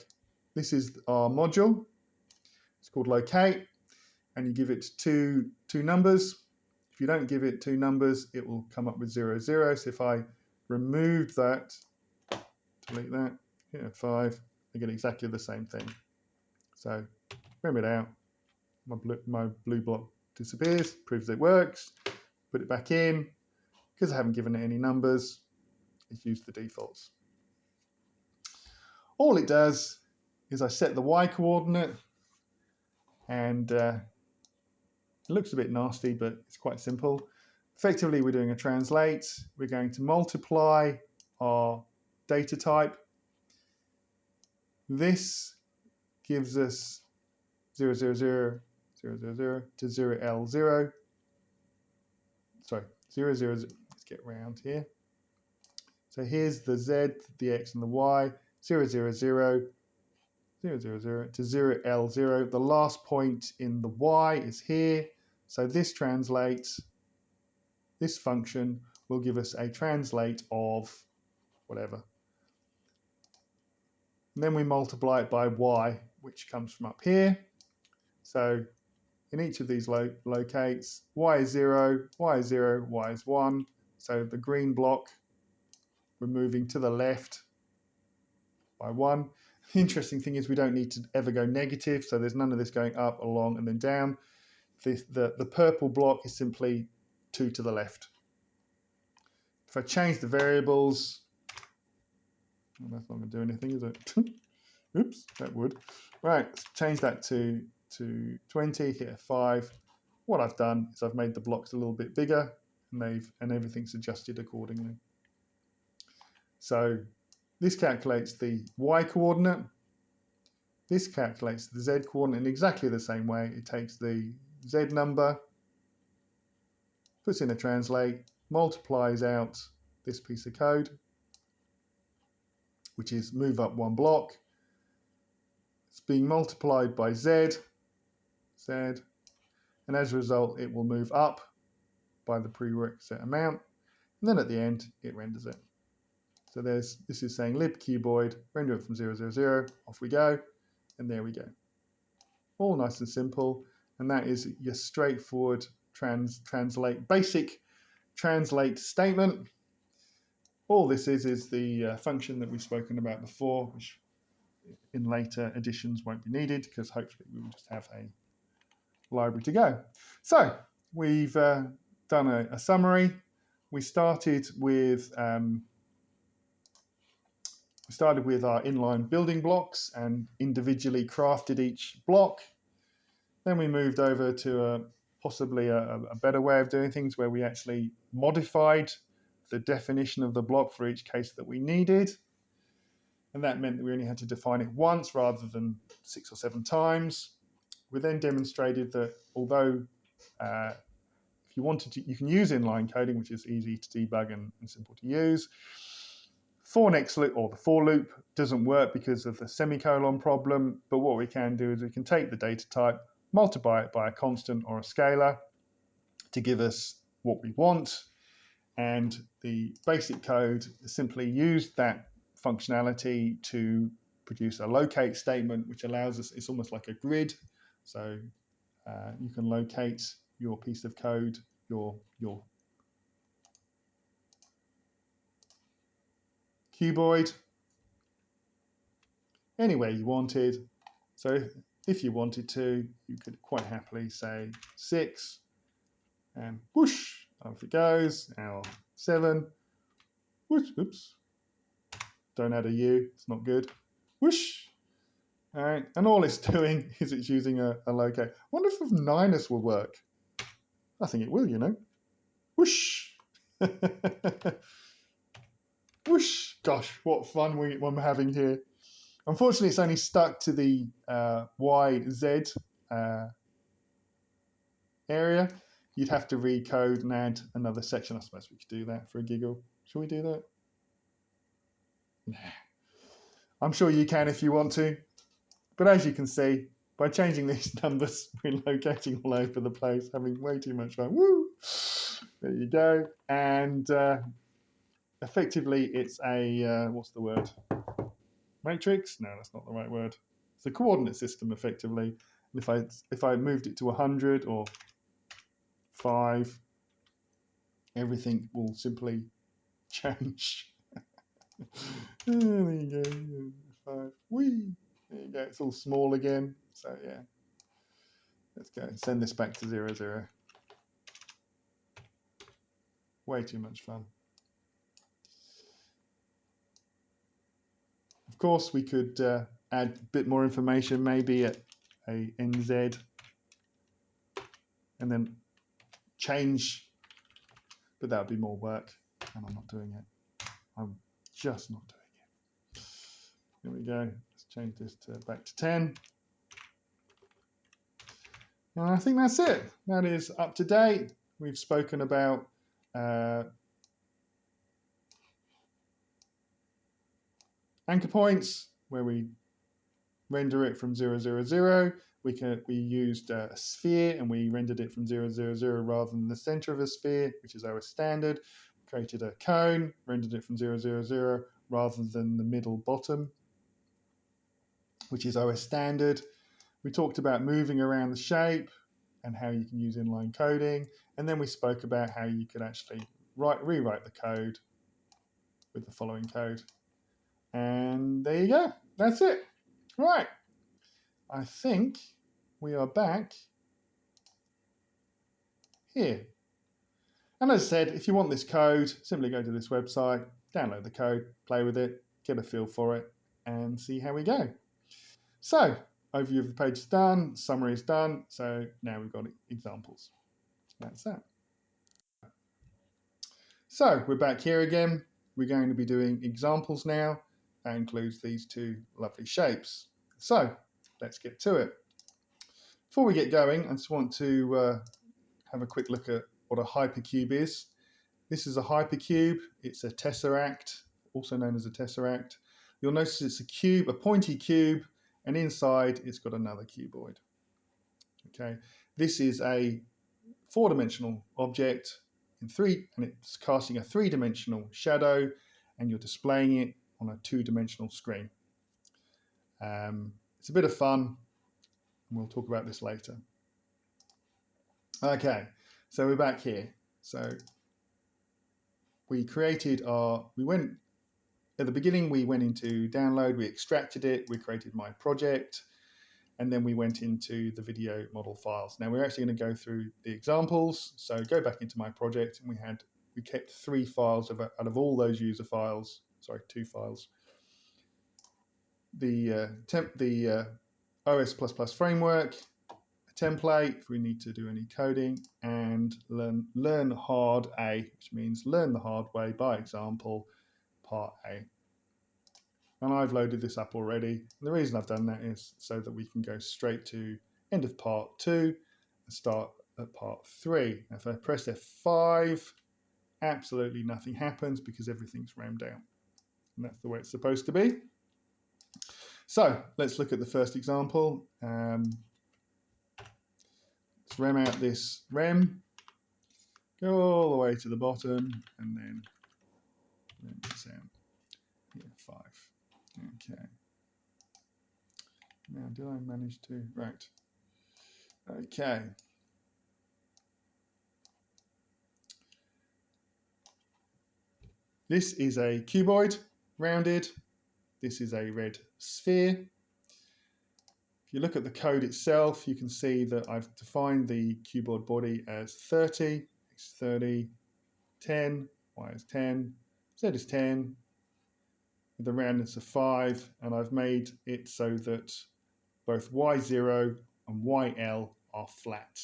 This is our module. It's called locate, and you give it two numbers. If you don't give it 2 numbers, it will come up with 0, 0. So if I remove that, delete that, hit F5, I get exactly the same thing. So trim it out. My blue block disappears, proves it works. Put it back in. Because I haven't given it any numbers, it's used the defaults. All it does is I set the Y coordinate, and it looks a bit nasty, but it's quite simple. Effectively, we're doing a translate. We're going to multiply our data type. This gives us 0, 0, 0, 0, 0, 0 to 0L0. Sorry, 0, 0, 0. Let's get round here. So here's the Z, the X, and the Y. 0, 0, 0, 0, 0, 0 to 0L0. The last point in the Y is here. So this translates, this function will give us a translate of whatever. And then we multiply it by Y, which comes from up here. So in each of these locates, Y is 0, Y is 0, Y is 1. So the green block, we're moving to the left by 1. The interesting thing is we don't need to ever go negative, so there's none of this going up, along, and then down. The purple block is simply 2 to the left. If I change the variables, well, that's not going to do anything, is it? Oops, that would. Right, let's change that to 20, hit F5. What I've done is I've made the blocks a little bit bigger, and everything's adjusted accordingly. So this calculates the Y coordinate. This calculates the Z coordinate in exactly the same way. It takes the Z number, puts in a translate, multiplies out this piece of code, which is move up 1 block. It's being multiplied by Z, and as a result, it will move up by the prerequisite amount, and then at the end, it renders it. So this is saying lib cuboid, render it from 0, 0, 0, off we go, and there we go. All nice and simple, and that is your straightforward basic translate statement. All this is the function that we've spoken about before, which in later editions won't be needed because hopefully we will just have a library to go. So we've done a summary. We started with our inline building blocks and individually crafted each block. Then we moved over to possibly a better way of doing things where we actually modified the definition of the block for each case that we needed. And that meant that we only had to define it once rather than 6 or 7 times. We then demonstrated that although if you wanted to, you can use inline coding, which is easy to debug and simple to use. For next loop, or the for loop, doesn't work because of the semicolon problem, but what we can do is we can take the data type, multiply it by a constant or a scalar to give us what we want, and the basic code simply used that functionality to produce a locate statement, which allows us, it's almost like a grid, so you can locate your piece of code, your cuboid, anywhere you wanted. So if you wanted to, you could quite happily say 6, and whoosh, off it goes. Now 7, whoosh, oops, don't add a U, it's not good. Whoosh. All right, and all it's doing is it's using a locate. I wonder if Ninus will work. I think it will, you know. Whoosh. Whoosh. Gosh, what fun we're having here. Unfortunately, it's only stuck to the YZ area. You'd have to recode and add another section. I suppose we could do that for a giggle. Shall we do that? Nah. I'm sure you can if you want to. But as you can see, by changing these numbers, we're locating all over the place, having way too much fun. Woo! There you go. And effectively, it's a, what's the word? Matrix? No, that's not the right word. It's a coordinate system, effectively. And if I moved it to 100 or 5, everything will simply change. There you go. 5. Whee! it's all small again. So yeah, let's go and send this back to 0, 0. Way too much fun. Of course, we could add a bit more information, maybe at a NZ, and then change, but that would be more work, and I'm not doing it. I'm just not doing it. Here we go. Let's change this back to 10. And I think that's it. That is up to date. We've spoken about anchor points, where we render it from 0, 0, 0. We used a sphere and we rendered it from 0, 0, 0 rather than the center of a sphere, which is our standard. Created a cone, rendered it from 0, 0, 0 rather than the middle bottom, which is our standard. We talked about moving around the shape and how you can use inline coding. And then we spoke about how you could actually rewrite the code with the following code. And there you go. That's it. Right. I think we are back here. And as I said, if you want this code, simply go to this website, download the code, play with it, get a feel for it, and see how we go. So, overview of the page is done, summary is done, so now we've got examples. That's that. So, we're back here again. We're going to be doing examples now. That includes these two lovely shapes. So, let's get to it. Before we get going, I just want to have a quick look at what a hypercube is. This is a hypercube. It's a tesseract, also known as a tesseract. You'll notice it's a cube, a pointy cube, and inside it's got another cuboid. Okay, this is a four-dimensional object and it's casting a three-dimensional shadow, and you're displaying it on a two-dimensional screen. It's a bit of fun, and we'll talk about this later. Okay, so we're back here. So we went at the beginning, we went into download, we extracted it, we created my project, and then we went into the video model files. Now we're actually going to go through the examples. So go back into my project, and we kept 3 files out of all those user files. Sorry, 2 files. The OS++ framework, a template if we need to do any coding, and learn hard A, which means learn the hard way by example, part A. And I've loaded this up already. And the reason I've done that is so that we can go straight to end of part 2 and start at part 3. Now if I press F5, absolutely nothing happens because everything's rammed out. And that's the way it's supposed to be. So let's look at the first example. Let's ram out this rem, go all the way to the bottom, and then ram this out. Here, 5. Okay. Now, did I manage to? Right. Okay. This is a cuboid, rounded. This is a red sphere. If you look at the code itself, you can see that I've defined the cuboid body as 30, x 30, 10, y is 10, z is 10, with a roundness of 5, and I've made it so that both y0 and yl are flat.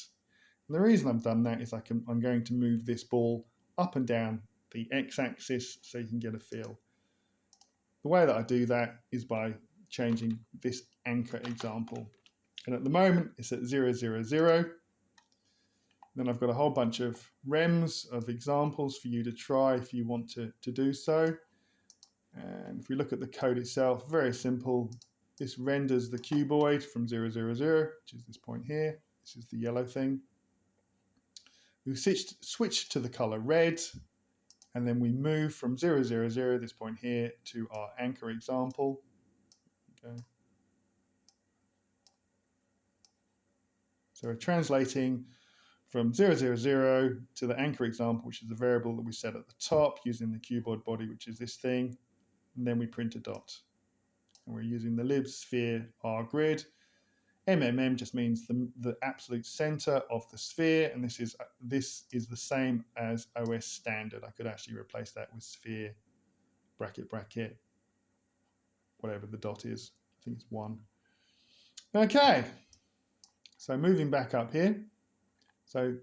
And the reason I've done that is I'm going to move this ball up and down the x-axis so you can get a feel. The way that I do that is by changing this anchor example. And at the moment, it's at 0, 0, 0. Then I've got a whole bunch of rems of examples for you to try if you want to do so. And if we look at the code itself, very simple. This renders the cuboid from 0, 0, 0, which is this point here. This is the yellow thing. We switch to the color red, and then we move from 0, 0, 0, this point here, to our anchor example. Okay. So we're translating from 0, 0, 0 to the anchor example, which is the variable that we set at the top using the cuboid body, which is this thing, and then we print a dot. and we're using the lib sphere R grid. MMM just means the absolute center of the sphere, and this is the same as OS standard. I could actually replace that with sphere bracket bracket, whatever the dot is. I think it's 1. Okay, so moving back up here. So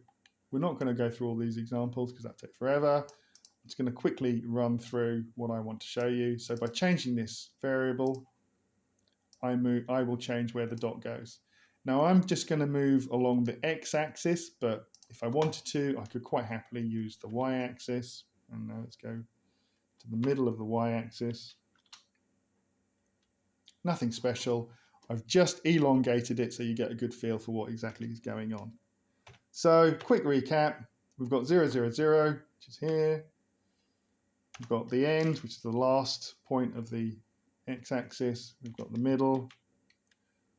we're not going to go through all these examples because that takes forever. I'm just going to quickly run through what I want to show you. So by changing this variable, I will change where the dot goes. Now I'm just going to move along the x-axis, but if I wanted to, I could quite happily use the y-axis. And now let's go to the middle of the y-axis. Nothing special. I've just elongated it so you get a good feel for what exactly is going on. So quick recap, we've got 0, 0, 0, which is here. We've got the end, which is the last point of the x-axis. We've got the middle,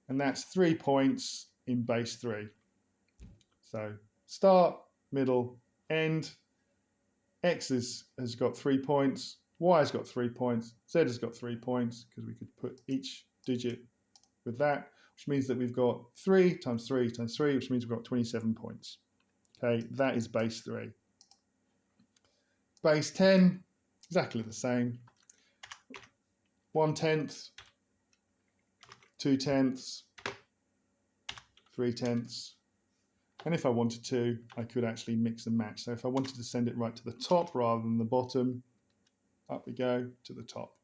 and that's 3 points in base 3. So start, middle, end. X has got 3 points, Y has got 3 points, Z has got 3 points, because we could put each digit with that, which means that we've got 3 times 3 times 3, which means we've got 27 points. Okay, that is base 3. Base 10, exactly the same. 1/10, 2/10, 3/10. And if I wanted to, I could actually mix and match. So if I wanted to send it right to the top rather than the bottom, up we go to the top.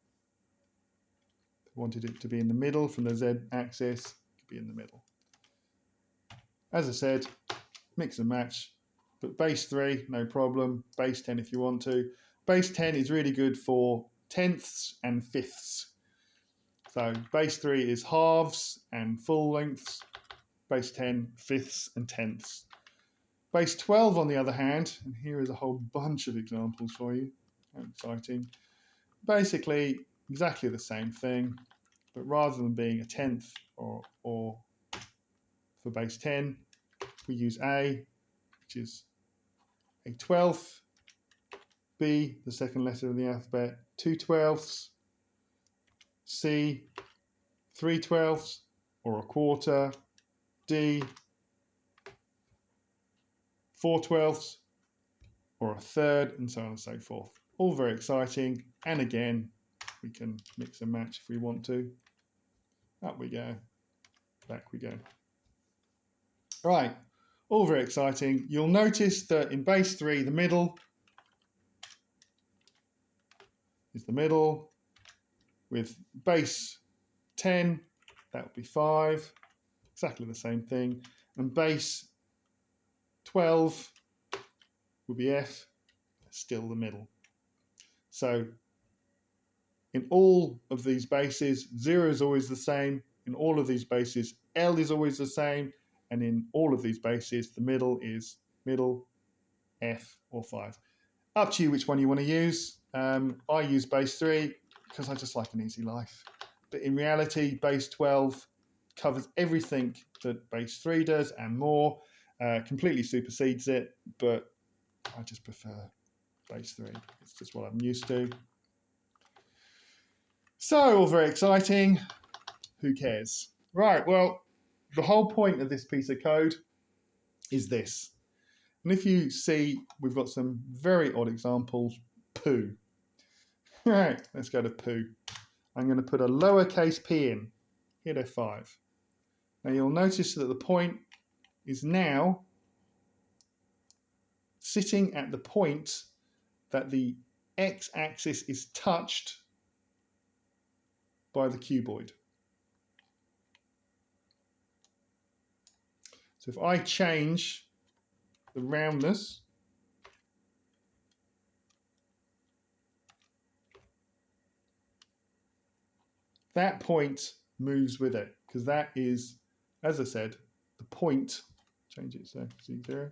If I wanted it to be in the middle from the Z axis, it could be in the middle. As I said, mix and match. But base 3, no problem. Base 10 if you want to. Base 10 is really good for tenths and fifths. So base 3 is halves and full lengths. Base 10, fifths and tenths. Base 12, on the other hand, and here is a whole bunch of examples for you. How exciting. Basically, exactly the same thing, but rather than being a tenth or for base 10, we use A, which is a 12th, B, the second letter of the alphabet, 2/12, C, 3/12, or a quarter, D, 4/12, or a third, and so on and so forth. All very exciting, and again, we can mix and match if we want to. Up we go, back we go. Right, all very exciting. You'll notice that in base 3, the middle is the middle. With base 10, that would be 5, exactly the same thing. And base 12 would be F, still the middle. So in all of these bases, 0 is always the same. In all of these bases, L is always the same. And in all of these bases, the middle is middle, F, or 5. Up to you which one you want to use. I use base 3 because I just like an easy life. But in reality, base 12 covers everything that base 3 does and more, completely supersedes it, but I just prefer base 3. It's just what I'm used to. So, all very exciting. Who cares? Right, well, the whole point of this piece of code is this. And if you see, we've got some very odd examples. Poo. All right, let's go to poo. I'm going to put a lowercase p in. Hit F5. Now you'll notice that the point is now sitting at the point that the x-axis is touched by the cuboid. So if I change the roundness, that point moves with it, because that is, as I said, the point. Change it so see 0.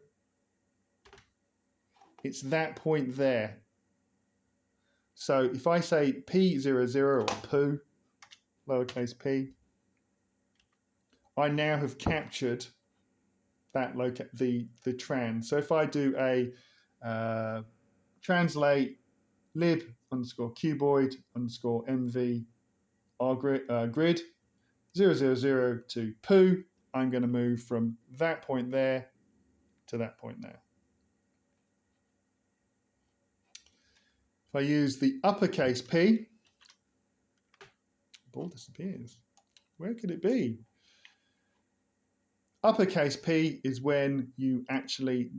It's that point there. So if I say P00 or poo, lowercase p, I now have captured that the trans. So if I do a translate lib_cuboid_mv our grid, 0, 0, 0 to poo, I'm going to move from that point there to that point there. If I use the uppercase P, the ball disappears. Where could it be? Uppercase P is when you actually,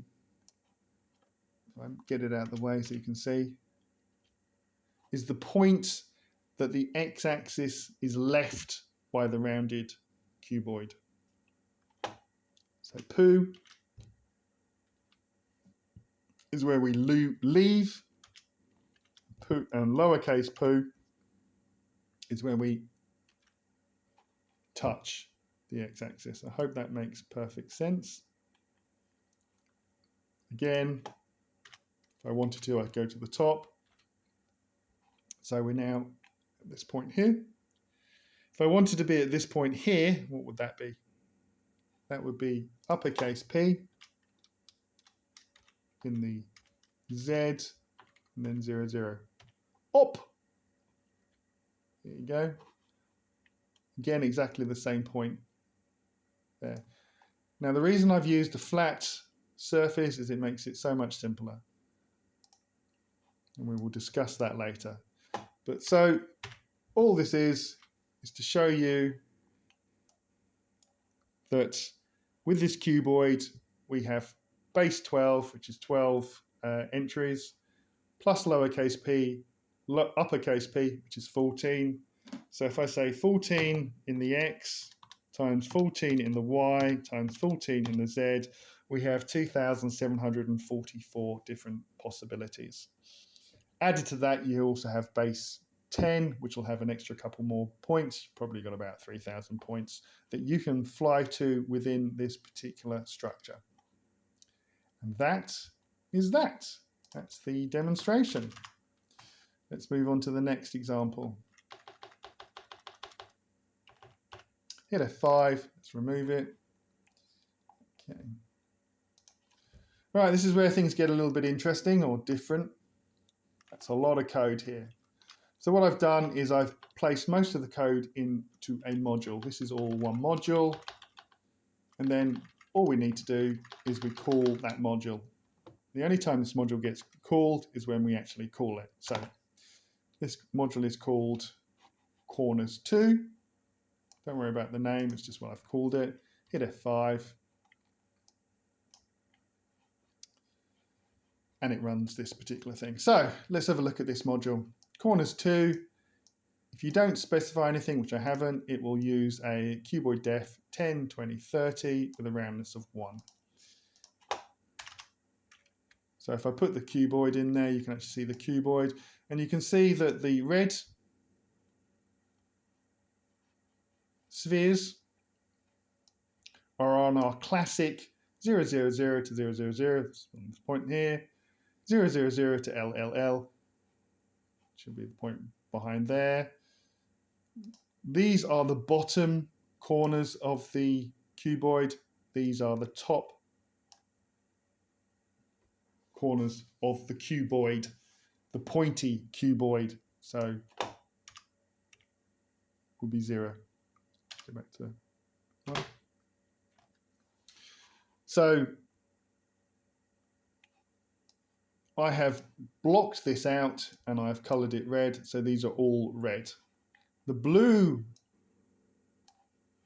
if I get it out of the way so you can see, is the point that the x-axis is left by the rounded cuboid. So poo is where we leave, poo, and lowercase poo is where we touch the x-axis. I hope that makes perfect sense. Again, if I wanted to, I'd go to the top. So we're now at this point here. If I wanted to be at this point here, what would that be? That would be uppercase P in the Z and then 0, 0. Up! There you go. Again, exactly the same point there. Now, the reason I've used a flat surface is it makes it so much simpler. And we will discuss that later. But so, all this is to show you that with this cuboid, we have base 12, which is 12 entries, plus lowercase p, uppercase p, which is 14. So if I say 14 in the x times 14 in the y times 14 in the z, we have 2,744 different possibilities. Added to that, you also have base 10, which will have an extra couple more points. You've probably got about 3,000 points that you can fly to within this particular structure. And that is that. That's the demonstration. Let's move on to the next example. Hit F5, let's remove it. Okay. Right, this is where things get a little bit interesting or different. That's a lot of code here. So what I've done is I've placed most of the code into a module. This is all one module. And then all we need to do is we call that module. The only time this module gets called is when we actually call it. So this module is called corners2. Don't worry about the name, it's just what I've called it. Hit F5. And it runs this particular thing. So let's have a look at this module. Corners2, if you don't specify anything, which I haven't, it will use a cuboid depth 10, 20, 30 with a roundness of 1. So if I put the cuboid in there, you can actually see the cuboid, and you can see that the red spheres are on our classic 0, 0, 0 to 0, 0, 0, this point here, 0, 0, 0 to L, L, L, should be the point behind there. These are the bottom corners of the cuboid. These are the top corners of the cuboid, the pointy cuboid. So would be 0. Go back to 1. So I have blocked this out and I've colored it red. So these are all red. The blue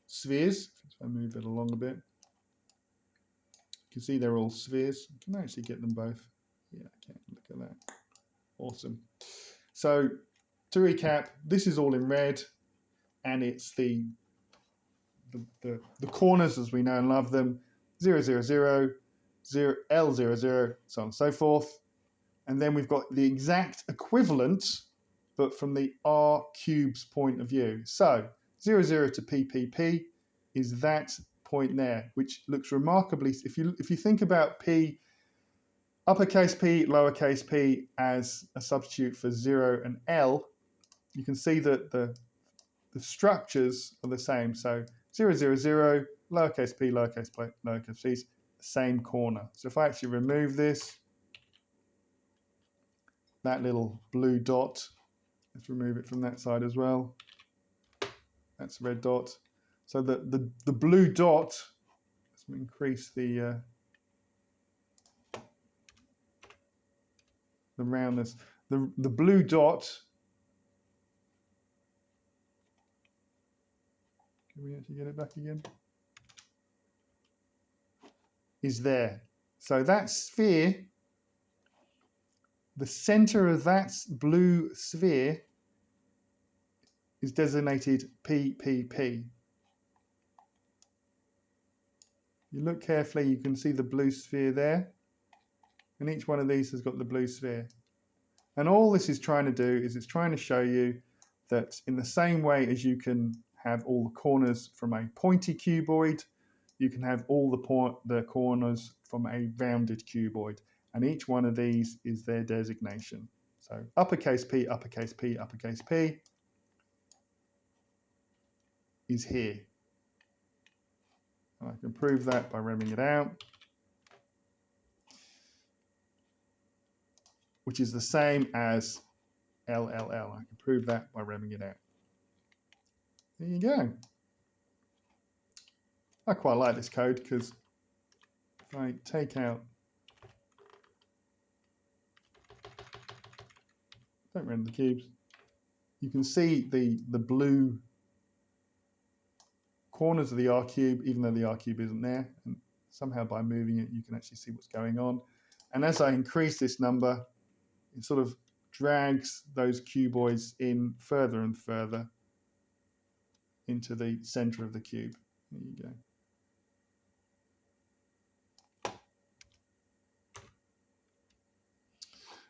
spheres, if I move it along a bit, you can see they're all spheres. You can actually get them both. Yeah, I can. Look at that. Awesome. So to recap, this is all in red, and it's the corners as we know and love them, 0, 0, 0, 0, L, 0, 0, so on and so forth. And then we've got the exact equivalent, but from the R cube's point of view. So 0, 0 to PPP is that point there, which looks remarkably, if you think about P, uppercase P, lowercase p as a substitute for 0 and L, you can see that the structures are the same. So 0, 0, 0, lowercase p, lowercase p, same corner. So if I actually remove this, that little blue dot, let's remove it from that side as well. That's a red dot. So the blue dot, let's increase the roundness. The blue dot, can we actually get it back again? Is there. So that sphere, the center of that blue sphere is designated PPP. You look carefully, you can see the blue sphere there, and each one of these has got the blue sphere. And all this is trying to do is it's trying to show you that in the same way as you can have all the corners from a pointy cuboid, you can have all the corners from a rounded cuboid. And each one of these is their designation. So uppercase P, uppercase P, uppercase P is here. And I can prove that by remming it out, which is the same as LLL. I can prove that by remming it out. There you go. I quite like this code because if I take out, don't render the cubes, you can see the blue corners of the R cube, even though the R cube isn't there. And somehow by moving it, you can actually see what's going on. And as I increase this number, it sort of drags those cuboids in further and further into the center of the cube. There you go.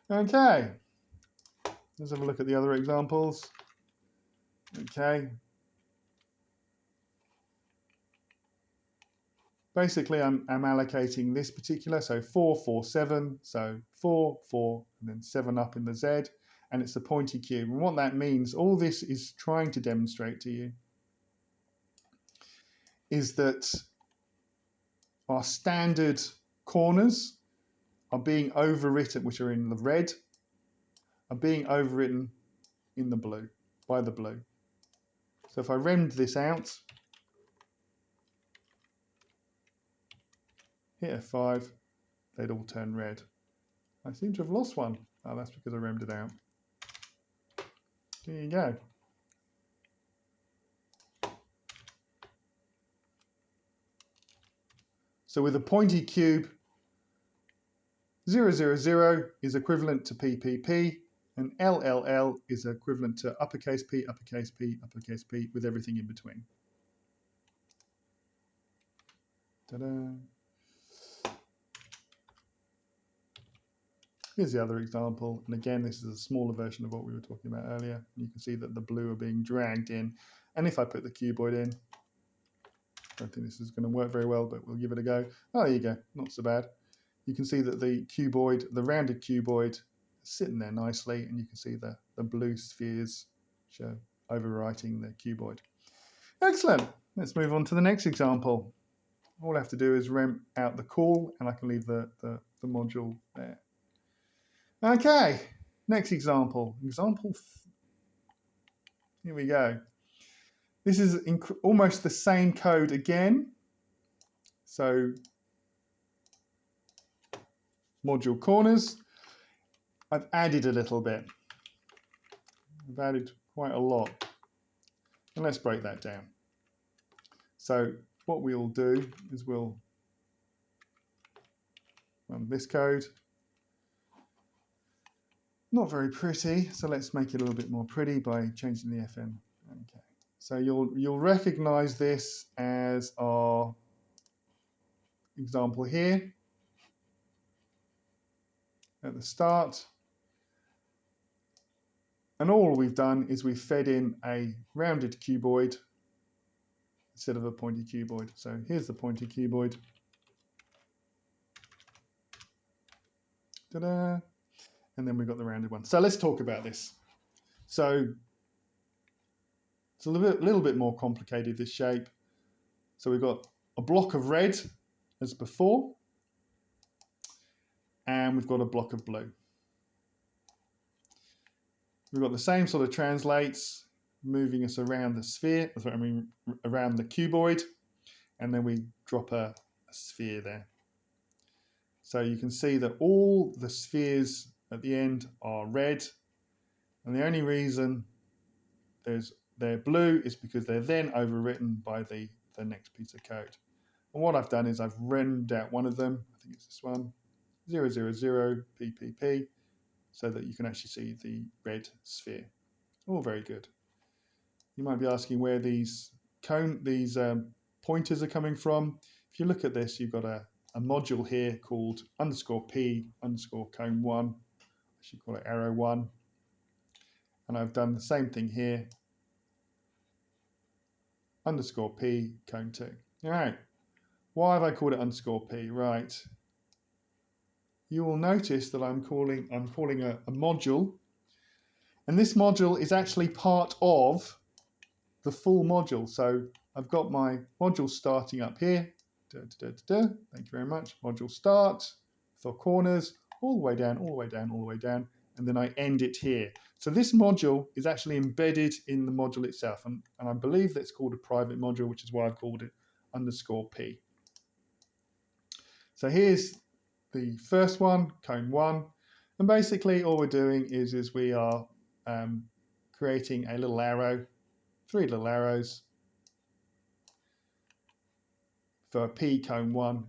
Okay, let's have a look at the other examples. Okay. Basically, I'm allocating this particular, so 4, 4, 7, so 4, 4, and then 7 up in the Z, and it's a pointy cube. And what that means, all this is trying to demonstrate to you, is that our standard corners are being overwritten, which are in the red, are being overwritten in the blue, by the blue. So if I remmed this out, hit F5, they'd all turn red. I seem to have lost one. Oh, that's because I remmed it out. There you go. So with a pointy cube, 0, 0, 0 is equivalent to PPP, and LLL is equivalent to uppercase P, uppercase P, uppercase P, with everything in between. Ta-da. Here's the other example, and again, this is a smaller version of what we were talking about earlier. You can see that the blue are being dragged in, and if I put the cuboid in, I don't think this is going to work very well, but we'll give it a go. Oh, there you go, not so bad. You can see that the cuboid, the rounded cuboid, is sitting there nicely, and you can see the blue spheres show overwriting the cuboid. Excellent. Let's move on to the next example. All I have to do is rem out the call, and I can leave the module there. Okay, next example. Here we go. This is almost the same code again. So module corners. I've added a little bit. I've added quite a lot. And let's break that down. So what we'll do is we'll run this code. Not very pretty, so let's make it a little bit more pretty by changing the FN. Okay. So you'll recognize this as our example here at the start. And all we've done is we've fed in a rounded cuboid instead of a pointy cuboid. So here's the pointy cuboid. Ta-da! And then we've got the rounded one. So let's talk about this. So it's a little bit more complicated, this shape. So we've got a block of red as before, and we've got a block of blue. We've got the same sort of translates. moving us around the sphere, around the cuboid, and then we drop a sphere there. So you can see that all the spheres at the end are red, and the only reason they're blue is because they're then overwritten by the next piece of code. And what I've done is I've rendered out one of them, I think it's this one, 000 PPP, so that you can actually see the red sphere. All very good. You might be asking where these pointers are coming from. If you look at this, you've got a module here called _p_cone1. I should call it arrow 1. And I've done the same thing here, _p cone 2. All right. Why have I called it _p? Right. You will notice that I'm calling a module, and this module is actually part of the full module. So I've got my module starting up here. Thank you very much. Module start for corners, all the way down, all the way down, all the way down, and then I end it here. So this module is actually embedded in the module itself, and I believe that's called a private module, which is why I've called it _p. So here's the first one, cone 1, and basically all we're doing is we are creating a little arrow, 3 little arrows for P cone 1.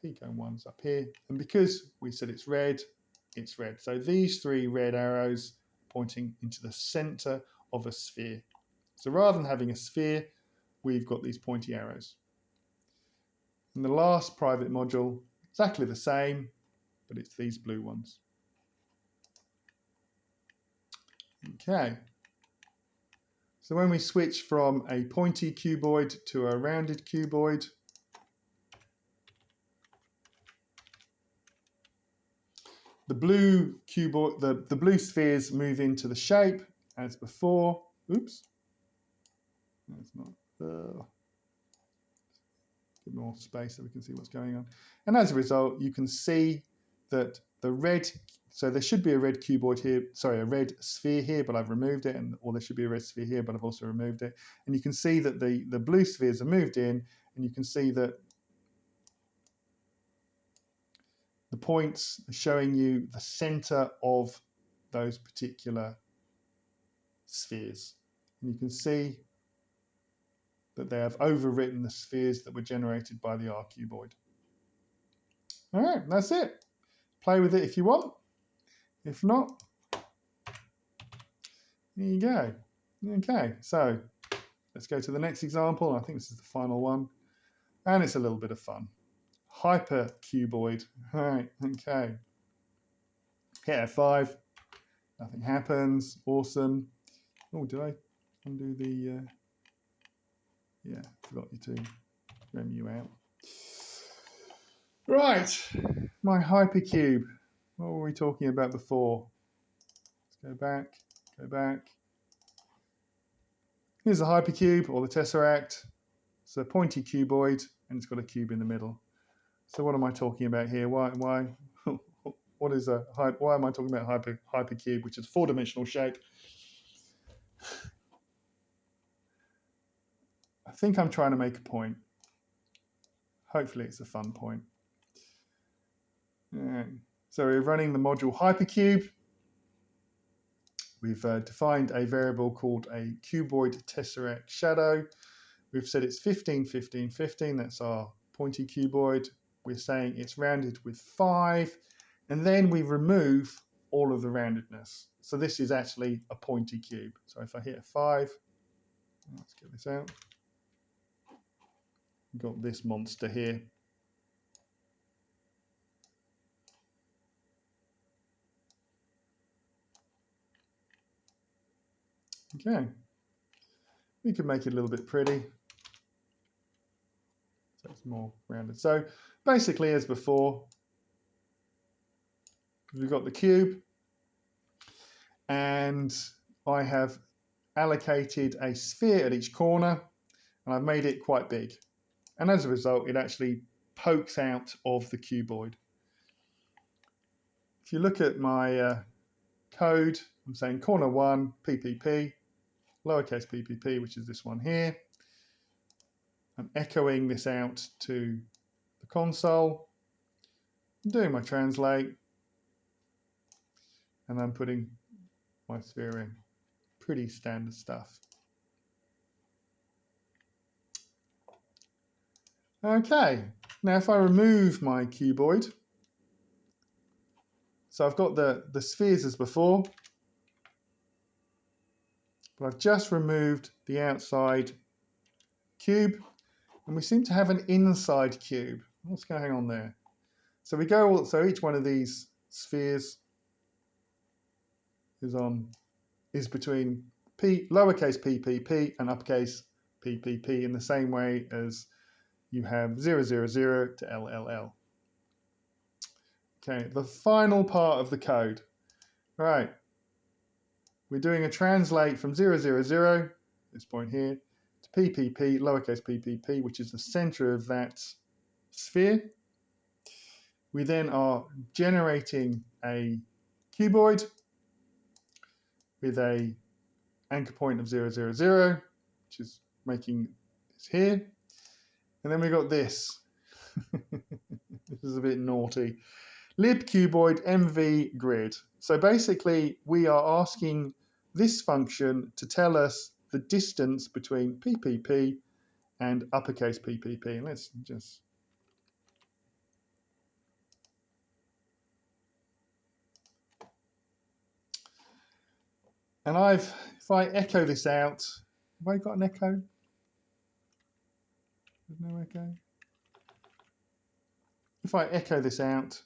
P cone 1's up here, and because we said it's red. So these 3 red arrows pointing into the center of a sphere. So rather than having a sphere, we've got these pointy arrows. And the last private module, exactly the same, but it's these blue ones. Okay. So when we switch from a pointy cuboid to a rounded cuboid, the blue cuboid, the blue spheres move into the shape as before. Oops. That's not. Get more space so we can see what's going on. And as a result, you can see that the red. So there should be a red cuboid here. Sorry, a red sphere here, but I've removed it, or there should be a red sphere here, but I've also removed it. And you can see that the blue spheres are moved in, and you can see that the points are showing you the center of those particular spheres. And you can see that they have overwritten the spheres that were generated by the R cuboid. All right, that's it. Play with it if you want. If not, there you go. Okay, so let's go to the next example. I think this is the final one. And it's a little bit of fun. Hypercuboid. All right, okay. Hit F5. Nothing happens. Awesome. Oh, did I undo the... yeah, forgot you to rem you out. Right, my hypercube. What were we talking about before? Let's go back, go back. Here's the hypercube, or the tesseract. It's a pointy cuboid, and it's got a cube in the middle. So what am I talking about here? Why am I talking about hypercube, which is a 4-dimensional shape? I think I'm trying to make a point. Hopefully it's a fun point. Right. So we're running the module hypercube. We've defined a variable called a cuboid tesseract shadow. We've said it's 15, 15, 15. That's our pointy cuboid. We're saying it's rounded with 5. And then we remove all of the roundedness. So this is actually a pointy cube. So if I hit a 5, let's get this out. We've got this monster here. Okay. We could make it a little bit pretty. So it's more rounded. So basically, as before, we've got the cube, and I have allocated a sphere at each corner, and I've made it quite big. And as a result, it actually pokes out of the cuboid. If you look at my code, I'm saying corner 1, PPP, lowercase ppp, which is this one here. I'm echoing this out to the console. I'm doing my translate, and I'm putting my sphere in. Pretty standard stuff. Okay, now if I remove my cuboid, so I've got the spheres as before, but I've just removed the outside cube, and we seem to have an inside cube. What's going on there? So we go, so each one of these spheres is between lowercase ppp and uppercase ppp in the same way as you have 000 to LLL. Okay, the final part of the code. Right, we're doing a translate from 000, this point here, to ppp, lowercase ppp, which is the center of that sphere. We then are generating a cuboid with a anchor point of 000, which is making this here. And then we got this. This is a bit naughty. libcuboid mv grid. So basically we are asking this function to tell us the distance between ppp and uppercase ppp. And let's just... And if I echo this out, have I got an echo? There's no echo. If I echo this out,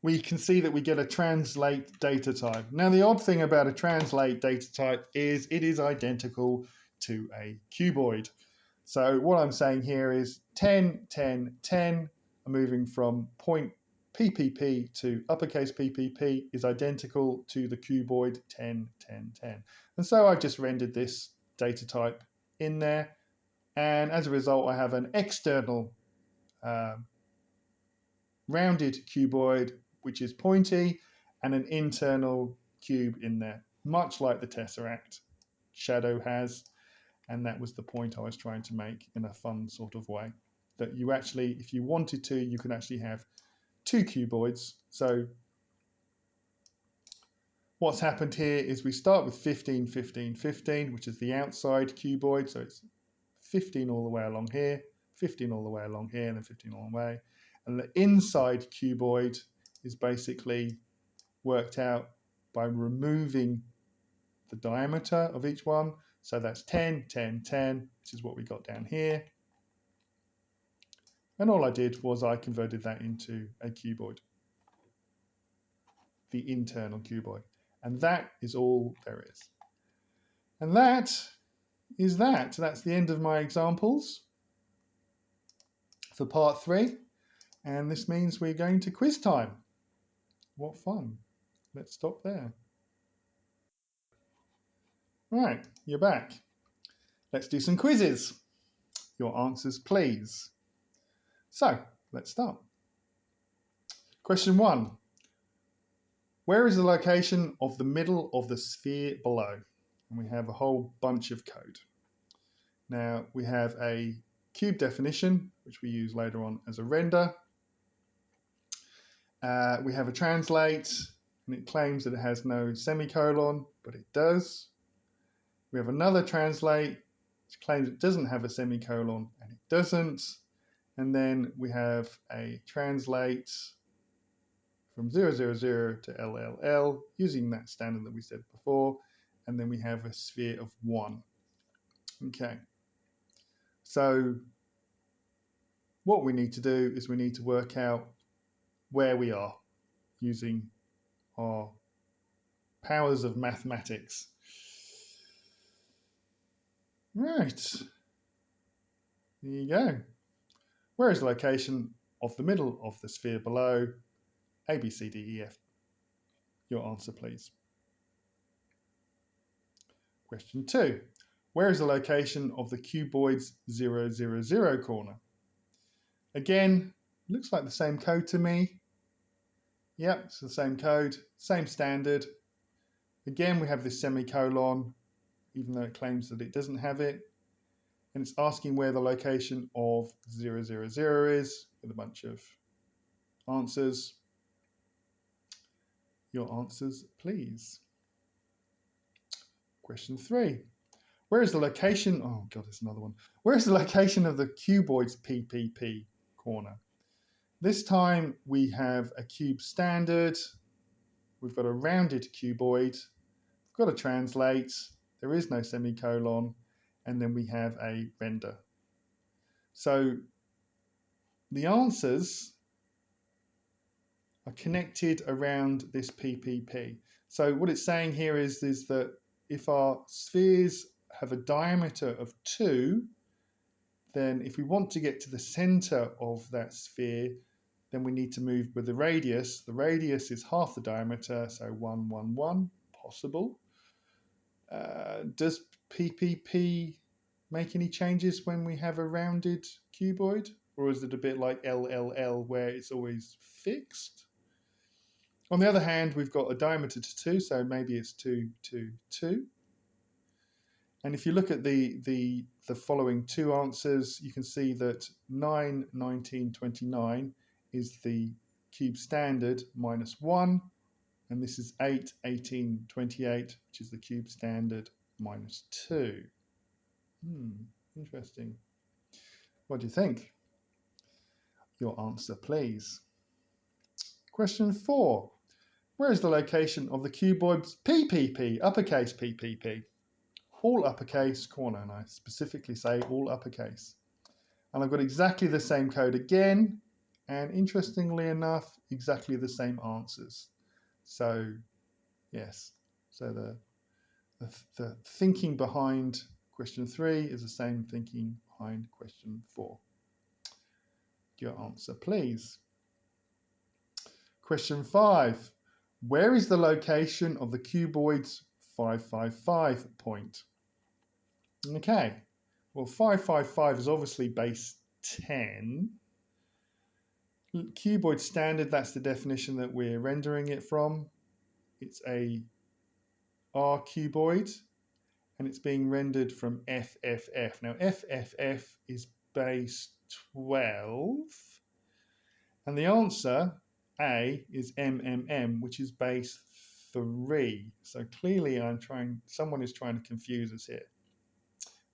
we can see that we get a translate data type. Now, the odd thing about a translate data type is it is identical to a cuboid. So what I'm saying here is 10, 10, 10, I'm moving from point PPP to uppercase PPP is identical to the cuboid 10, 10, 10. And so I've just rendered this data type in there. And as a result, I have an external rounded cuboid, which is pointy, and an internal cube in there, much like the Tesseract shadow has. And that was the point I was trying to make in a fun sort of way. That you actually, if you wanted to, you can actually have two cuboids. So what's happened here is we start with 15, 15, 15, which is the outside cuboid. So it's 15 all the way along here, 15 all the way along here, and then 15 all the way. And the inside cuboid is basically worked out by removing the diameter of each one. So that's 10, 10, 10, which is what we got down here. And all I did was I converted that into a cuboid, the internal cuboid. And that is all there is. And that is that. That's the end of my examples for part 3. And this means we're going to quiz time. What fun. Let's stop there. Right, you're back. Let's do some quizzes. Your answers, please. So, let's start. Question 1. Where is the location of the middle of the sphere below? And we have a whole bunch of code. Now, we have a cube definition, which we use later on as a render. We have a translate, and it claims that it has no semicolon, but it does. We have another translate, which claims it doesn't have a semicolon, and it doesn't. And then we have a translate from 000 to LLL using that standard that we said before. And then we have a sphere of 1. Okay. So what we need to do is we need to work out where we are using our powers of mathematics. Right. There you go. Where is the location of the middle of the sphere below? A, B, C, D, E, F. Your answer, please. Question 2. Where is the location of the cuboid's 0, 0, 0 corner? Again, looks like the same code to me. Yep, it's the same code, same standard. Again, we have this semicolon, even though it claims that it doesn't have it. And it's asking where the location of 0, 0, 0 is, with a bunch of answers. Your answers, please. Question 3. Where is the location? Oh God, there's another one. Where is the location of the cuboid's PPP corner? This time we have a cube standard. We've got a rounded cuboid. We've got to translate. There is no semicolon. And then we have a render. So the answers are connected around this PPP. So what it's saying here is that if our spheres have a diameter of 2, then if we want to get to the center of that sphere, then we need to move with the radius. The radius is half the diameter, so 1, 1, 1, possible. Does PPP make any changes when we have a rounded cuboid? Or is it a bit like LLL where it's always fixed? On the other hand, we've got a diameter to 2, so maybe it's 2, 2, 2. And if you look at the following two answers, you can see that 9, 19, 29 is the cube standard minus 1, and this is 8, 18, 28, which is the cube standard minus 2. Interesting. What do you think? Your answer, please. Question 4. Where is the location of the cuboid's PPP, uppercase PPP? All uppercase corner, and I specifically say all uppercase. And I've got exactly the same code again, and interestingly enough, exactly the same answers. So, yes, so the thinking behind question 3 is the same thinking behind question 4. Your answer, please. Question 5. Where is the location of the cuboid's 555 point? Okay, well 555 is obviously base 10. Cuboid standard, that's the definition that we're rendering it from. It's a R cuboid and it's being rendered from FFF. Now FFF is base 12 and the answer A is MMM, which is base 3. So clearly someone is trying to confuse us here.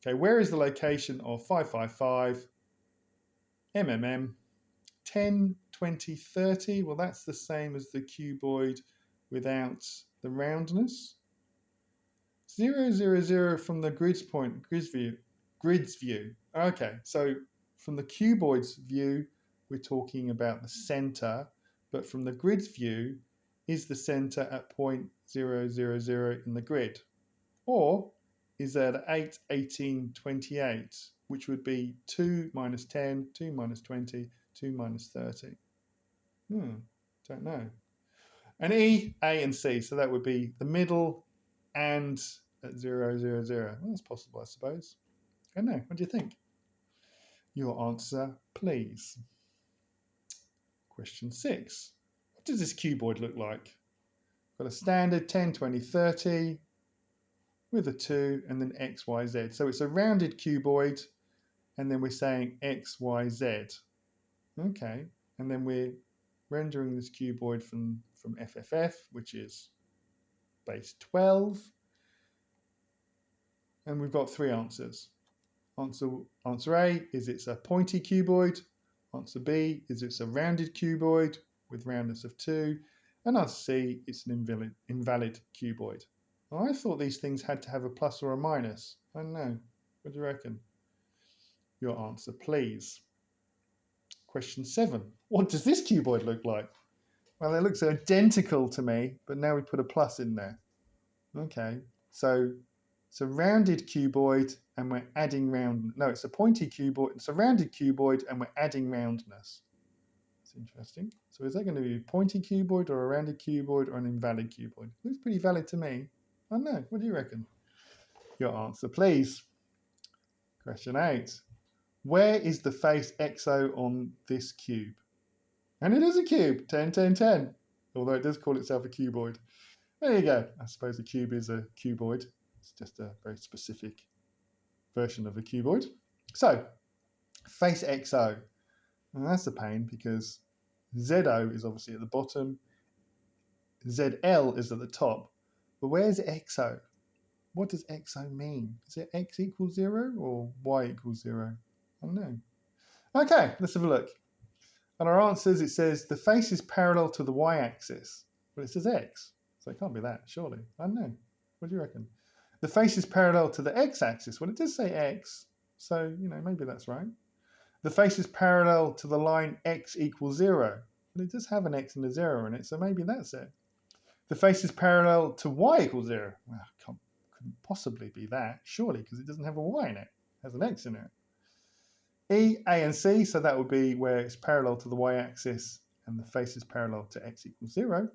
Okay, where is the location of 555, MMM, 10, 20, 30? Well, that's the same as the cuboid without the roundness. 0, 0, 0 from the grids view. Okay, so from the cuboid's view, we're talking about the center, but from the grid's view, is the center at point 0, 0, 0 in the grid? Or is that 8, 18, 28, which would be 2 minus 10, 2 minus 20, 2 minus 30. Don't know. And E, A, and C, so that would be the middle and at 0, 0, 0. Well, that's possible, I suppose. I don't know. What do you think? Your answer, please. Question 6. What does this cuboid look like? Got a standard 10, 20, 30. With a 2 and then X, Y, Z. So it's a rounded cuboid and then we're saying X, Y, Z. Okay, and then we're rendering this cuboid from FFF, which is base 12. And we've got 3 answers. Answer A is it's a pointy cuboid. Answer B is it's a rounded cuboid with roundness of 2. And answer C, it's an invalid cuboid. Well, I thought these things had to have a plus or a minus. I don't know. What do you reckon? Your answer, please. Question 7. What does this cuboid look like? Well, it looks identical to me, but now we put a plus in there. Okay, so it's a rounded cuboid and we're adding round. No, it's a pointy cuboid. It's a rounded cuboid and we're adding roundness. It's interesting. So is that going to be a pointy cuboid or a rounded cuboid or an invalid cuboid? Looks pretty valid to me. I don't know. What do you reckon? Your answer, please. Question 8. Where is the face XO on this cube? And it is a cube, 10, 10, 10. Although it does call itself a cuboid. There you go. I suppose a cube is a cuboid. It's just a very specific version of a cuboid. So, face XO. And that's a pain because ZO is obviously at the bottom. ZL is at the top. But where's XO? What does XO mean? Is it X equals 0 or Y equals 0? I don't know. Okay, let's have a look. On our answers, it says the face is parallel to the y-axis. Well, it says X, so it can't be that, surely. I don't know. What do you reckon? The face is parallel to the x-axis. Well, it does say X, so, maybe that's right. The face is parallel to the line X equals 0. Well, it does have an X and a 0 in it, so maybe that's it. The face is parallel to Y equals 0. Well, couldn't possibly be that, surely, because it doesn't have a Y in it. It has an X in it. E, A, and C, so that would be where it's parallel to the y-axis and the face is parallel to x equals 0.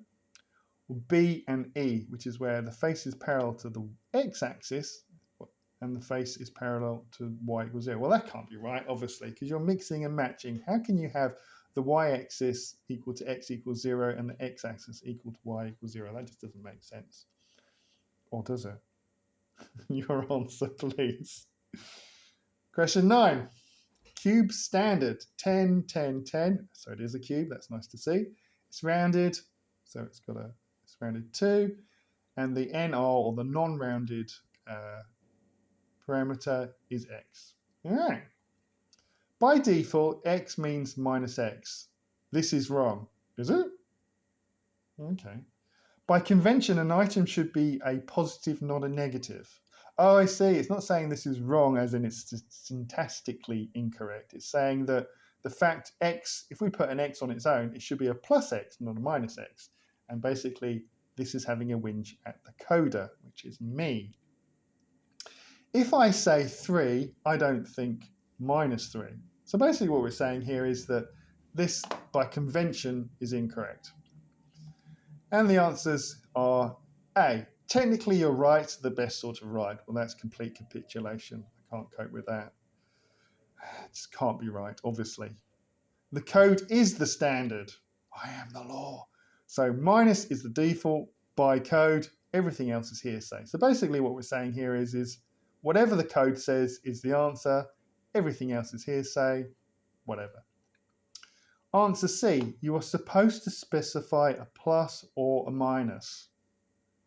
Or B and E, which is where the face is parallel to the x-axis and the face is parallel to y equals 0. Well, that can't be right, obviously, because you're mixing and matching. How can you have the y-axis equal to x equals 0 and the x-axis equal to y equals 0? That just doesn't make sense. Or does it? Your answer, please. Question 9. Cube standard, 10, 10, 10. So it is a cube, that's nice to see. It's rounded, so it's rounded 2. And the NR, or the non-rounded parameter, is x. All right. By default, x means minus x. This is wrong, is it? Okay. By convention, an item should be a positive, not a negative. Oh, I see. It's not saying this is wrong as in it's syntactically incorrect. It's saying that the fact x, if we put an x on its own, it should be a plus x, not a minus x. And basically, this is having a whinge at the coder, which is me. If I say 3, I don't think minus 3. So basically what we're saying here is that this, by convention, is incorrect. And the answers are A. Technically, you're right, the best sort of right. Well, that's complete capitulation. I can't cope with that. It just can't be right, obviously. The code is the standard. I am the law. So minus is the default by code. Everything else is hearsay. So basically what we're saying here is whatever the code says is the answer. Everything else is hearsay, whatever. Answer C, you are supposed to specify a plus or a minus.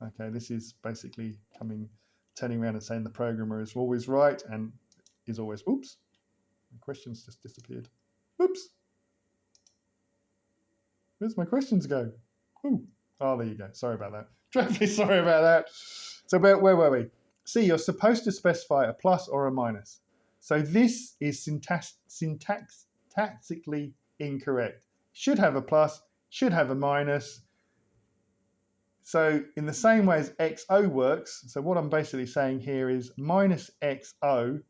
Okay, this is basically turning around and saying the programmer is always right and is always, oops, my questions just disappeared. Oops. Where's my questions go? Ooh. Oh, there you go. Sorry about that. Dreadfully sorry about that. So where were we? C, you're supposed to specify a plus or a minus. So this is syntactically incorrect. Should have a plus, should have a minus. So in the same way as XO works, so what I'm basically saying here is minus XO,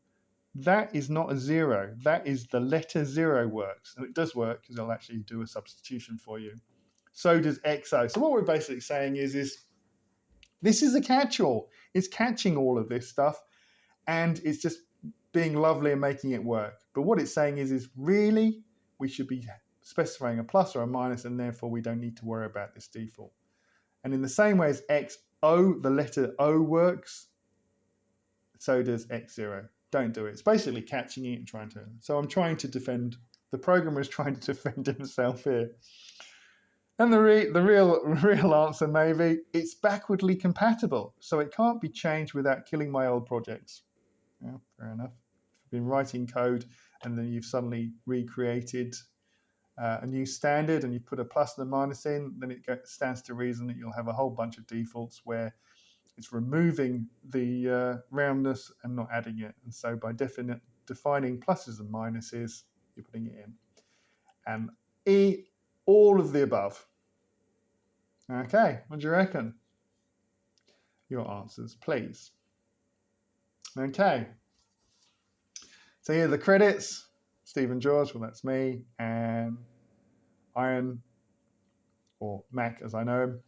that is not a 0. That is the letter 0 works. And it does work because it'll actually do a substitution for you. So does XO. So what we're basically saying is this is a catch-all. It's catching all of this stuff and it's just being lovely and making it work. But what it's saying is really we should be specifying a plus or a minus and therefore we don't need to worry about this default. And in the same way as XO, the letter O works, so does X0. Don't do it. It's basically catching it and trying to. So I'm trying to defend, the programmer is trying to defend himself here. And the real answer maybe, it's backwardly compatible. So it can't be changed without killing my old projects. Yeah, fair enough. If you've been writing code and then you've suddenly recreated a new standard and you put a plus and a minus in, then it stands to reason that you'll have a whole bunch of defaults where it's removing the roundness and not adding it. And so by defining pluses and minuses, you're putting it in. And E, all of the above. Okay, what do you reckon? Your answers, please. Okay. So here are the credits. Stephen George, well, that's me, and Iron, or Mac as I know him.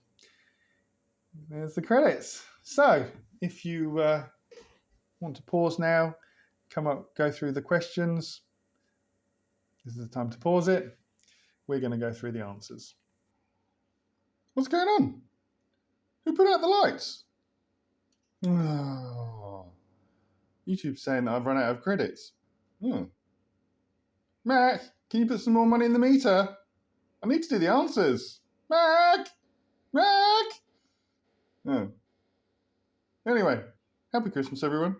There's the credits. So if you want to pause now, go through the questions. This is the time to pause it. We're going to go through the answers. What's going on? Who put out the lights? Oh, YouTube's saying that I've run out of credits. Mac, can you put some more money in the meter? I need to do the answers. Mac! Mac! Oh. Anyway, happy Christmas, everyone.